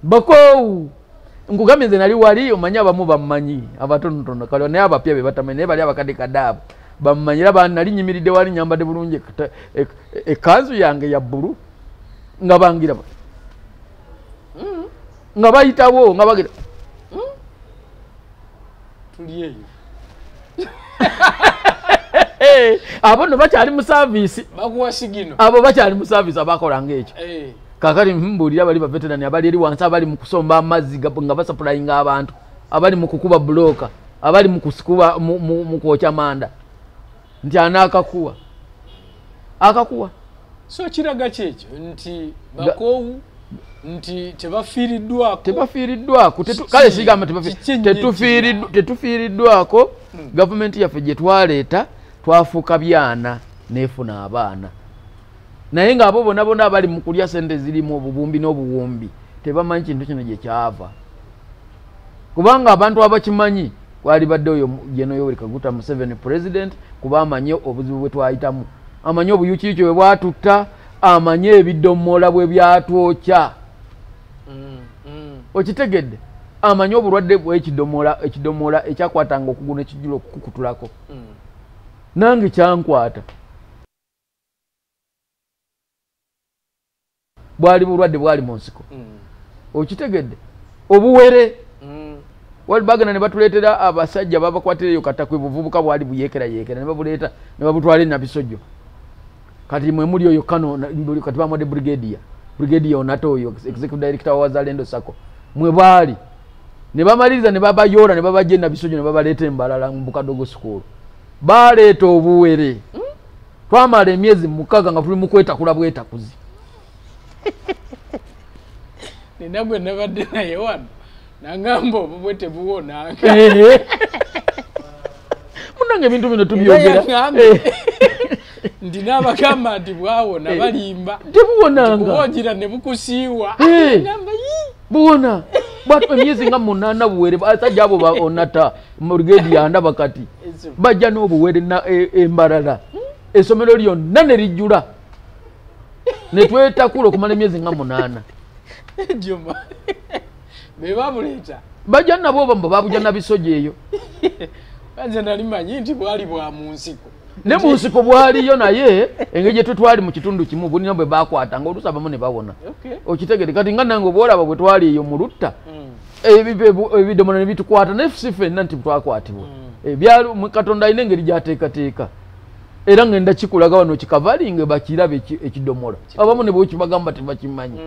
bako nkugamize nali wali omanya abamu bammanyi abatonotono kale ne abapya be batamene bali abakade kadabo bammanyira nali nyimiridde wali nyambade bulungi ekanzu yange ya bulu nga bangira nga bayitawo nga bagira tuliyeyo abo no bakyali mu service bakuwa sigino abo bakyali mu service abakola ngekyo kakali mbulira bali ba veteran abali eri wansi abali mu kusomba amazzi nga basaplying abantu abali mu kukuba bloka abali mu kusikuba mu kwocha manda nti anakakuwa akakuwa so kiraga kyekyo nti bakowu nti tebafiiriddwako kale sigamba tetufiiriddwako gavumenti yaffe gye twaleeta twafuuka byana neefuna abaana naye ng'abo bonna abali mu kulya sente zirimu obubumbi n'obuwumbi tebamanyi kintu kino gye kyava kubanga abantu abakimanyi kwali badde oyo Gen. Yoweri Kaguta Museveni president kuba amanye obuzibu bwe twayitamu amanye obuyukiiki bwe bwatutta amanye ebidomola bwe byatwokya okitegedde amanye obulwadde bw'ekidomola ekyakwatanga okuguna ekijjulo okukutulako nange kyankwata bwali bulwadde bwali mu nsiko okitegedde obuwere wali bagana ne batuleetera abasajja babakwatireyo katakwe buvubuka bwali buyeekera ne babuleeta ne babutwala Nabisojjo kati mwe muli oyo kano kati bamwadde brigadier onato oyo executive director wa Wazalendo Sacco mwe bali ne bamaliriza ne babayora ne babajje Nabisojjo ne babaleeta embalala mu Bukadogo school baleeta obuwere twamala emyezi 6 nga tuli mu kwetakula bwetakuzi ninagwe nabadde naye wano nangamba obubwe tebuwona munange ebintu bino tubyogera ndina abagamba nti bwawona balimba tebuwonanga kubogira ne bukusiiwa ngamba buwona bwatu emyezi nga 8 buwere basajja abo onata brigade yandaba kati bajja n'obuwere na embalala essomero lyonna ne lijjula ne twetakula okumala emyezi nga 8 Juma bebabuleeta bajja nabo bambo babujja Nabisojjo eyo kanje nali manyi nti bwali bwa mu nsiko ne mu nsiko bwaliyo naye engeri twali mu kitundu kimu bunina bwe bakwata nga olusabamu ne babona okitegere kati nga nange bwolaba bwe twali eyo mu Lutta ebidomola ne bitukwata ne ffenna nti twakwatibwa byali Katonda alina engeri gyateekateeka era ngenda kikulaga wano kikavalinge bakirabe ekidomola abamu ne bwekibagamba tebakimanyi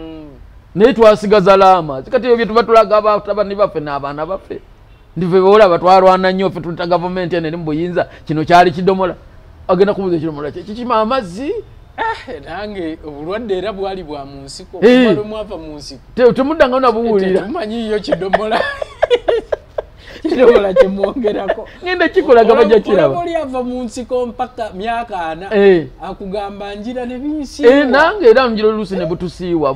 naye twasigaza laama kati ebyo bye tubatulaga abatabani baffe n'abaana baffe ndive boolaba twarwana nnyo ffe tulita gavumenti ene mu buyinza kino kyali kidomola agenda kubuza ekidomola kikima amazzi nange obulwadde era bwali bwa mu nsiko kuba mwava mu nsiko temuddanga nabuwulira tumanyiyo kidomola kidomola kyemwongerako ngenda kikolaga bajja kiraba oli ava mu nsiko mpaka myaka 4 akugamba njira ne binsiiwa nange era njira oluusi ne butusiiwa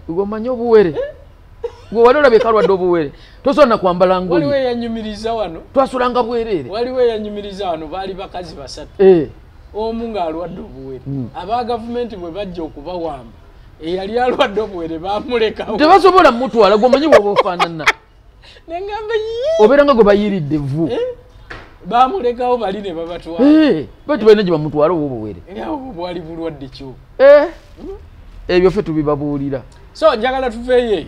gwomanyi obuwere gwe wali olabye kalwadde obuwere tosobola kwambala ngoye waliwo eyanyumiriza wano twasulanga bwereere waliwo eyanyumiriza wano baali bakazi 3 omu ng'alwadde obuwere aba gavumenti bwe bajja okubawamba eyali alwadde obuwere bamulekawo tebasobola mutwala gwomanyi bwoba ofaanana nengamba obeera nga gwe bayiridde evvu bamulekawo bali ne babatwala bati balina gye bamutwala oba obuwere obwo bwali bulwadde kyo ebyo ffe tubibabuulira so njagala tuveeyo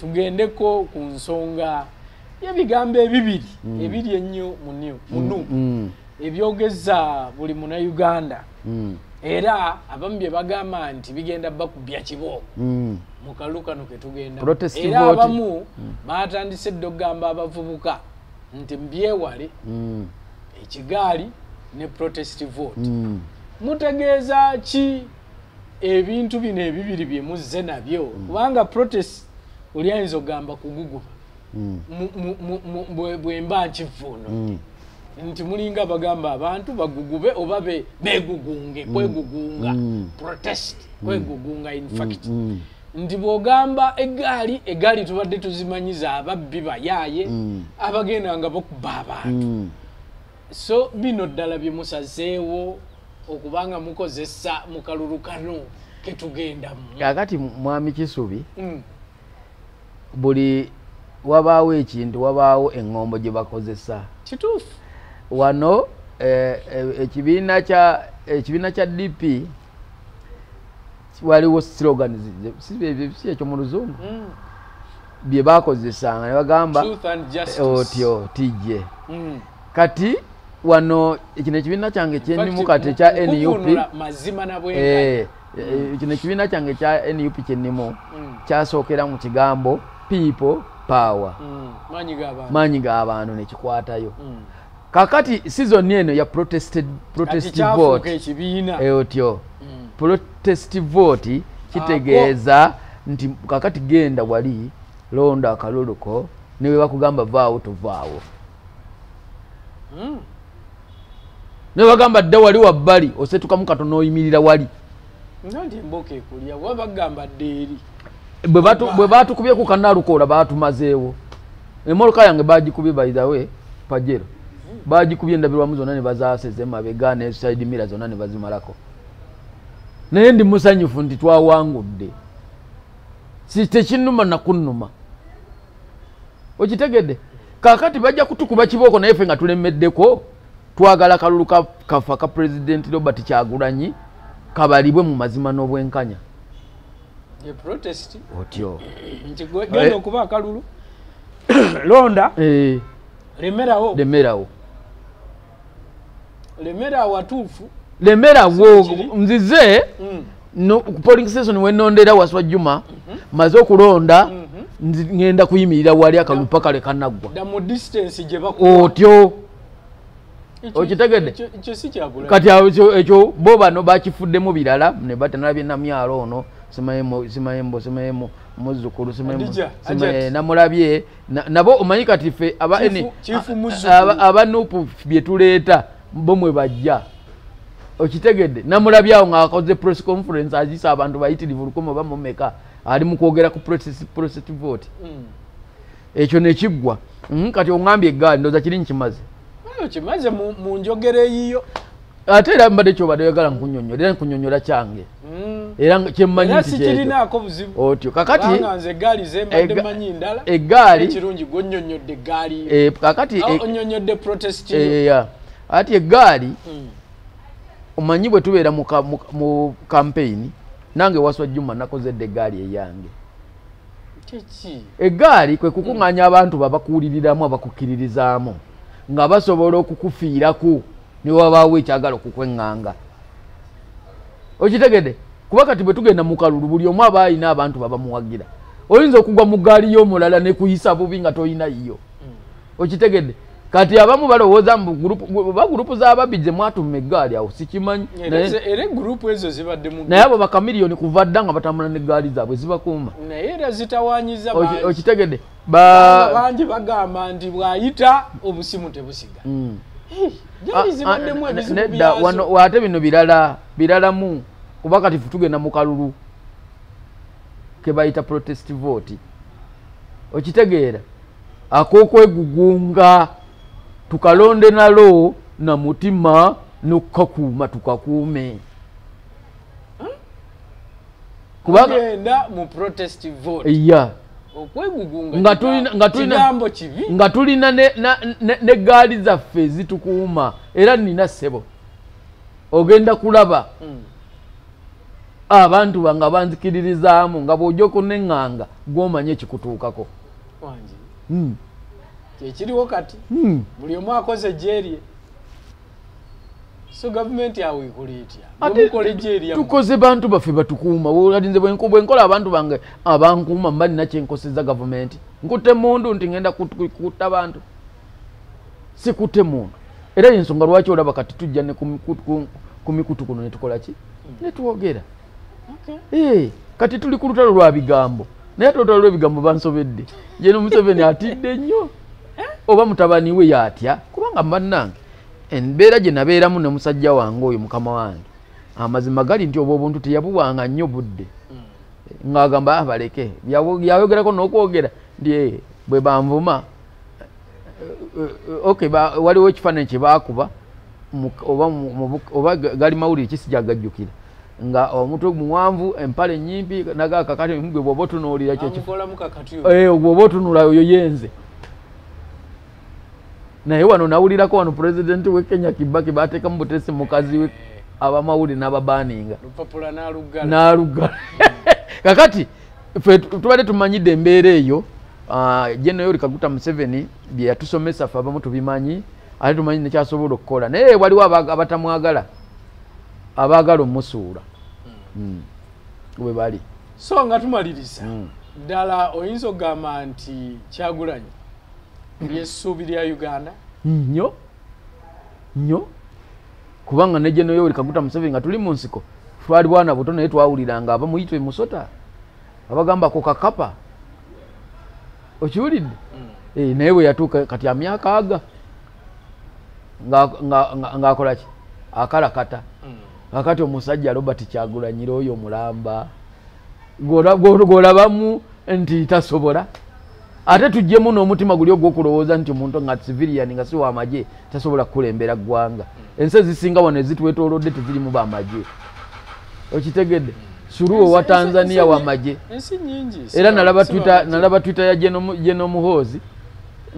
tugendeko ku nsonga y'ebigambo ebibiri ebiri ennyo munu ebyogeza buli munnayuganda era abamu bye bagamba nti bigenda bakubya kibooko mu kalulu kano ke tugenda era abamu baatandise dde okugamba abavubuka nti mbyewale ekigaali ne protest vote mutegeeza ki ebintu bino ebibiri bye muzze nabyo kubanga protest oli ayinza okugamba kuguguba bwemba nkivuuno nti mulinga bagamba abantu bagugube oba begugunge kwegugunga protest kwegugunga in fact nti bwogamba egaali tubadde tuzimanyiza ababbi bayaaye abagendanga bakuba abantu so bino ddala bye musazeewo okubanga mukozesa mu kalulu kano ketugendamu kakati mwami Kisubi buli wabaawo ekintu wabaawo eŋŋombo gye bakozesa kituufu wano ekibiina kya DP waliwo slogans si ekyo mu luzungu bye bakozesanga ne bagamba otyo tijje kati wano kino ekibiina kyange kyennimu kati kya NUP kino ekibiina kyange kya NUP kyennimu kyasookera mu kigambo people power maanyi g'abantu nekikwatayo kakati season eno ya protest vote otyo protest vote kitegeeza nti kakati genda wali londa akaluluko niwe bakugamba vaawo tovaawo ne bagamba dda wali wabbali osetukamu katono oyimirira wali nandi mboka ekulya wabagamba ddeeri bwe batukubye ku kanalukoola batumazeewo emmotoka yange bagikubye by the way Pajero bagikubye endabirwamu zonna ne bazaaseze mabega ne side mirror zonna ne bazimalako naye ndi musanyufu nti twawangudde si tekinnuma nakunnuma okitegedde kakati bajja kutukuba kibooko naye ffe nga tulemeddeko twagala kalulu kafa ka President Robert Kyagulanyi kabalibwe mu mazima n'obwenkanya protest otyo genda okuba akalulu londa lemerawo atuufu lemerawo nzize polling station wenondera Waswa Juma maze okulonda ngenda kuyimirira wali akalulu paka le kanaggwa otyo okitegedde kati ekyo bo bano bakifuddemu birala ne batanalabye namyalo ono simayembo muzzukulu namulabye nabo omanyi kati ffe aba nupu bye tuleeta bo mwe bajja okitegedde namulabye awo ng'akoze press conference azisa abantu bayitirivu lukoma oba mumeka ali mu kwogera ku protest vote ekyo nekiggwa kati oŋŋambye eggaali ndoza kiri nkimaze kimaze mu njogera eyiyo ate era mbadde kyobadde oyagala nkunyonyola era nkunyonyola kyange era kyemmanyi nti sikirinaako buzibu otyo kakati nze eggaali zembadde manyi ndala eggaali ekirungi gwonyonyodde eggaali kakati onyonyodde protest ati eggaali omanyi bwe tubeera mu campaign nange Waswa Juma nakozedde eggaali eyange eggaali kwe kukuŋŋaanya abantu babakuwuliriramu abakukkiririzaamu nga basobola okukufiiraku ne wabaawo ekyagala okukweŋŋanga okitegedde kuba kati bwe tugenda mu kalulu buli omu aba alina abantu babamuwagira oyinza okugwa mu ggaali y'omulala ne kuyisa bubi nga toyina yiyo okitegedde kati abamu balowooza mu gurupu z'ababbi mwatuma eggaali awo sikimanyi era gurupu ezo zibadde mu naye abo bakamiliyoni kuva dda nga batambula n'eggaali zaabwe zibakuuma naye era zitawaanyiza okitegedde bangi bagamba nti bw'ayita obusimu tebusiga nedda wano ate bino biralamu kuba kati tugenda mu kalulu ke bayita protest vote okitegeera ak'okwegugunga tukalonde nalo na mutima n'okukakuuma tukakuume kubagenda mu protest vote iya nga tulina n'eggaali zaffe ezitukuuma era nina ssebo ogenda kulaba abantu banga banzikiririzaamu nga bw'ojja okuneŋŋanga gw'omanye ekikutuukako kyekiriwo kati buli omu akoze jerye so gavumenti yawe ekola etya tukoze bantu baffe batukuuma olinze bwenkola abantu bange abankuuma mba nina kyenkoseza gavumenti nkutte mundu nti ngenda kutta bantu sikutte mundu era yensonga lwaki olaba kati tujja ne ku mikutu kuno netukola ki netwogera kati tuli ku lutalo lwa bigambo naye tulutalo lw'ebigambo bansobedde jeno Museveni atidde nnyo oba mutabani we yatya kubanga mbannange embeera gye nabeeramu ne musajja wange oyo mukama wange amazima gali nti obwo obuntu teyabuwanga nnyo budde ng'agamba baleke yayogerako n'okwogera nti bwe banvuma waliwo ekifaananyi kye baakuba oba gali mawulire kisijagajjukira nga omutwe muwanvu empale nyimpi naga kakati mugwe bwoba otunuulira bwoba otunula oyo yenze naye wano nawulirako wano pulezidenti we Kenya Kibaki bateekamu butesi mukazi we abamawulire n'ababaninga n'aluggala kakati ffe tubadde tumanyidde embeera eyo General Yoweri Kaguta Museveni bye yatusomesa ffe abamu tubimanyi ate tumanyi nekyasobola okukola naye waliwo abatamwagala abaagala omusuula bwe bali so nga tumaliriza ddala oyinza okugamba nti Kyagulanyi lyessuubi lya Uganda nnyo kubanga ne General Yoweri Kaguta Museveni nga tuli mu nsiko twali bwana buto naye twawuliranga abamuyitwe musota abagamba ko kakapa okiwulidde naye bwe yatuuka kati amyaka aga ng'akola ki akalakata akati omusajja Robert Kyagulanyi oyo mulamba gw'olabamu nti tasobola ate tujjemu n'omutima guli ogw'okulowooza nti omuntu nga civilian nga si w'amagye tasobola kukulembera ggwanga ensi ezisinga wano ezitwetoolodde tezirimu b'amagye okitegedde Suluhu wa Tanzania w'amagye era nalaba Twitter ya General Muhoozi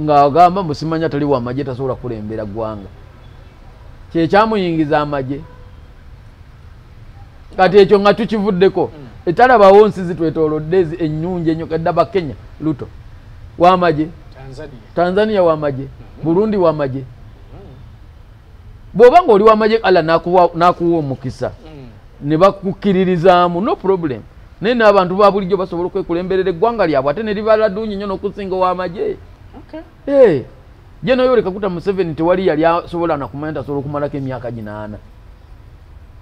ng'agamba musimanya tali w'amagye tasobola kulembera ggwanga kyekyamuyingiza amagye kati ekyo nga tukivuddeko etalabawo nsi zitwetoolodde ennyungi ennyo kaddaba Kenya Ruto w'amagye Tanzania w'amagye Burundi w'amagye bw'oba ng'oli w'amagye Allah n'akuwa omukisa ne bakukkiririzaamu no problem naye n'abantu ba bulijjo basobola okwekulemberera eggwanga lyabwe ate ne libala ddungi nnyo n'okusinga ow'amagye General Yoweri Kaguta Museveni tewali yali asobola nakumanya nti asobola okumalako emyaka 8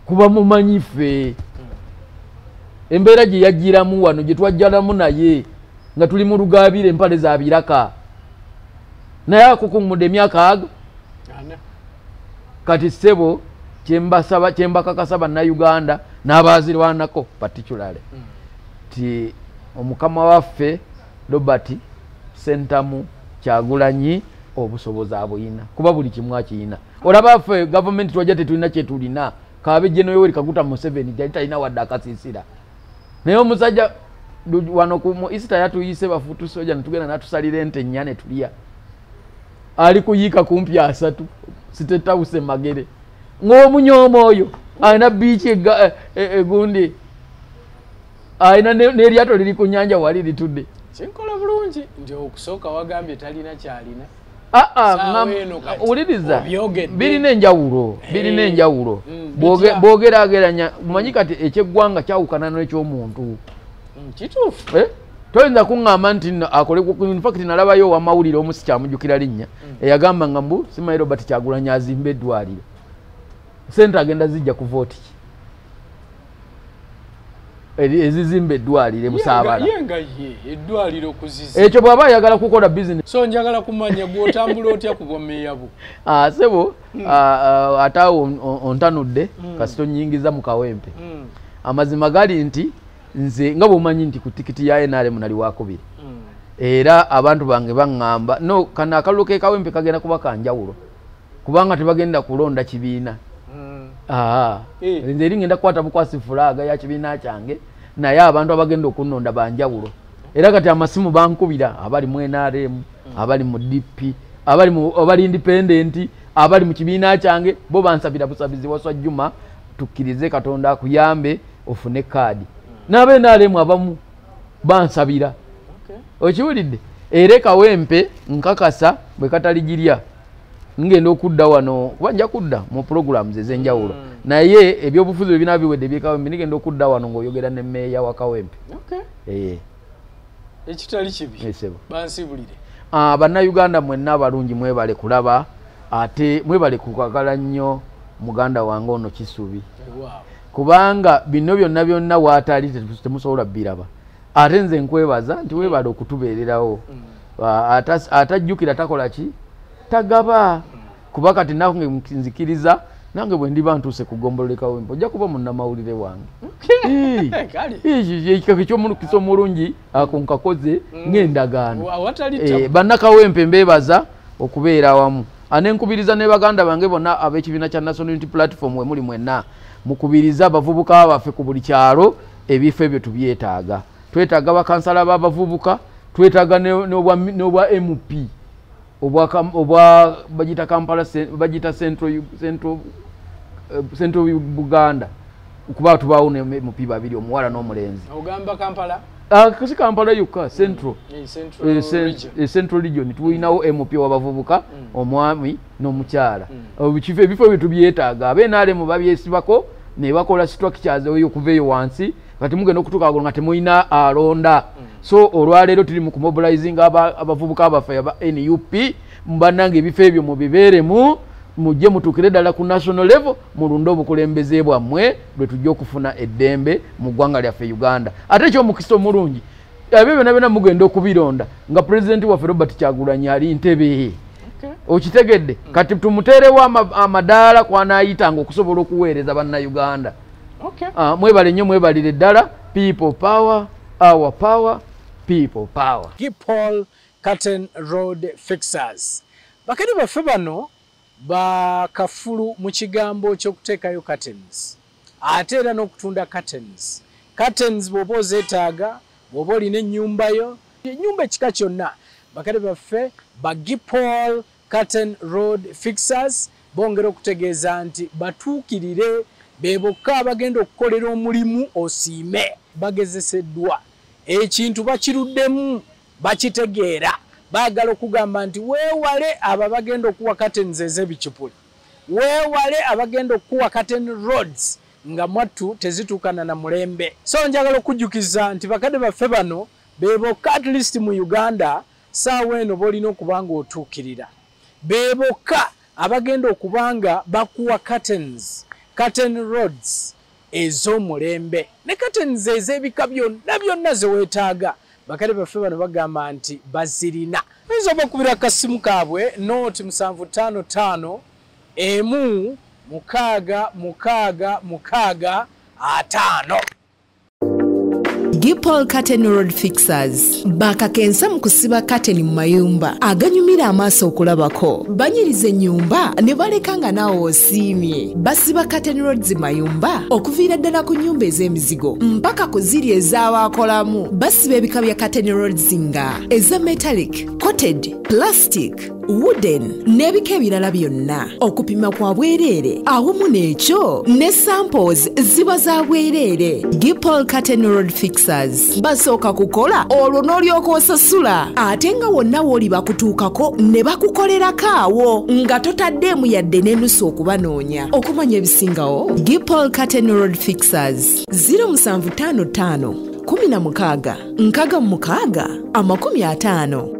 kuba mumanyi ffe embeera gye yajjiramu wano gye twajjalamu naye nga tuli mu lugaabire empale za biraka naye akukuŋŋudde emyaka ago kati ssebo kyembakakasa bannayuganda n'abaazirwanako particularly ti omukama waffe Robert Sentamu Kyagulanyi obusobozi abuyina kuba buli kimu akiyina olaba ffe gavumenti twajja tetulina kyetulina kabe General Yoweri Kaguta Museveni jali talina wadde akasiisira naye omusajja wano ku Easter yatuyise bafutu soja netugenda natusalira ente nnya ne tulia ali kuyiika kumpi 3 State House Magere ng'omunyoomo oyo alina biiki egundi alina n'eryato liri ku nnyanja wali litudde kinkola bulungi nti okusooka wagambye talina kyalina uliriza birina enjawulo bw'ogeraageranya mumanyi kati ekyeggwanga kyawukana n'ekyomuntu kituufu toyinza kuŋŋamba nti akole in fact nalabayo wamawulire omu sikyamujjukira linnya eyagamba nga mbu simanyi Robert Kyagulanyi azimba eddwaliro sente agenda zijja ku vooti ki ezizimba eddwaliro Busaabala eddwaliro kuziza ekyo bw'aba ayagala kukola bizinesi so njagala kumanya gw'otambula otya ku bwameeya bwo sebo ate awo ontanudde kasito nyingiza mu kawempe amazima gali nti nze nga bw'omanyi nti ku tikiti ya NRM nali wakubiri era abantu bange baŋŋamba no kana akalulu ke kawempe kagenda kuba kanjawulo kubanga tebagenda kulonda kibiina nze eri ngenda kukwata bukwasi fulaaga ya kibiina kyange naye abantu abagenda okunonda banjawulo era kati amasimu bankubira abali mu NRM abali mu DP abali independent abali mu kibiina kyange bo bansabira busabizi waswa Juma tukkirize Katonda akuyambe ofune kaadi n'abe NRM abamu bansabira okiwulidde era kawempe nkakasa bwe kataligirya ngenda okudda wano banja kudda mu programs ezenjawulo naye ebyobufuzi ebina biwedde byekawempe ngenda okudda wano ng'oyogera ne meeya wa Kawempe ekitali kibi bansibulire bannayuganda mwenna abalungi mwebale kulaba ate mwebale kukwagala nnyo muganda wange ono Kisubi kubanga bino byonna waatali temusobola biraba ate nze nkwebaza nti webale okutubeererawo atajjukira takola ki tagaba kuba kati nange nzikiriza nange bwe ndiba ntuuse kugombolola Kawempe ojja kuba munnamawulire wange ekyo omulungi ako nkakoze ng'endagaano bannakawempe mbeebaza okubeera awamu anenkubiriza ne baganda bange bonna ab'ekibiina kya National Unity Platform we muli mwenna mukubiriza abavubuka baffe ku buli kyalo ebifo ebyo tubyetaaga twetaaga bakansala b'abavubuka twetaaga n'obwa MP obwa bagita Kampala bagita Central Buganda kuba tubaawo ne MP babiri omuwala n'omulenzi ogamba Kampala kasi Kampala yokka Central Region tuwinawo MP w'abavubuka omwami n'omukyala ebifo bye tubyetaaga ab'NRM babyesibako ne bakola structures okuva eyo wansi kati mugenda okutuuka nga temulina alonda so olwaleero tuli mu kumobilizing abavubuka abaffe aba NUP mbannanga ebifo ebyo mubibeeremu mujje mutuukire ddala ku national level mulunde obukulembeze bwammwe lwe tujja okufuna eddembe mu ggwanga lyaffe Uganda ate ekyomukisa omulungi ebyo byonna mugenda okubironda nga pulezidenti waffe Robert Kyagulanyi ali ntebe okitegedde kati tumuteerewo amadaala kwanaayitanga okusobola okuweereza bannayuganda mwebale nnyo mwebalire ddala people power our power people power Gipol Curtain Road Fixers bakati baffe bano bakafulu mu kigambo ky'okuteekayo curtains ate era n'okutunda curtains bw'oba ozeetaaga bw'oba olina ennyumbayo ennyumba ekika kyonna bakati baffe ba Gipol Curtain Road Fixers bongera okutegeeza nti batuukirire be bokka abagenda okukolera omulimu osiime bagezeseddwa ekintu bakiruddemu bakitegeera baagala okugamba nti weewale abo bagenda okuwa curtains ez'ebicupuli weewale abagenda okuwa curtain roads nga mwattu tezituukana na mulembe so njagala okujjukiza nti bakadde baffe bano be bokka at least mu Uganda saawa eno b'olina okuba nga otuukirira be bokka abagenda okuba nga bakuwa curtain roads ez'omulembe ne curtains ez'ebika byonna ze weetaaga bakadde baffe bano bagamba nti bazirina oyinza obakubira akasimu kaabwe nooti 755 1 6 6 6 5 Gipol Curtain Road Fixers bakakensa mu kusiba curtain mu mayumba aganyumira amaaso okulabako banyiriza ennyumba ne baleka nga naawe osiimye basiba curtain roads mayumba okuviira ddala ku nnyumba ez'emizigo mpaka ku ziri ez'abaakolamu basiba ebika bya curtain roads nga eza metallic coated plastic wooden n'ebika ebirala byonna okupima kwa bwereere awamu n'ekyo ne samples ziba za bwereere Gipol Curtain Road Fixers basooka kukola olwo n'olyoka osasula ate nga wonna w'oli bakutuukako ne bakukolerako awo nga totaddeemu yadde n'ennusu okubanoonya okumanya ebisingawo Gipol Curtain Road Fixers 0755 16 nkaaga 50.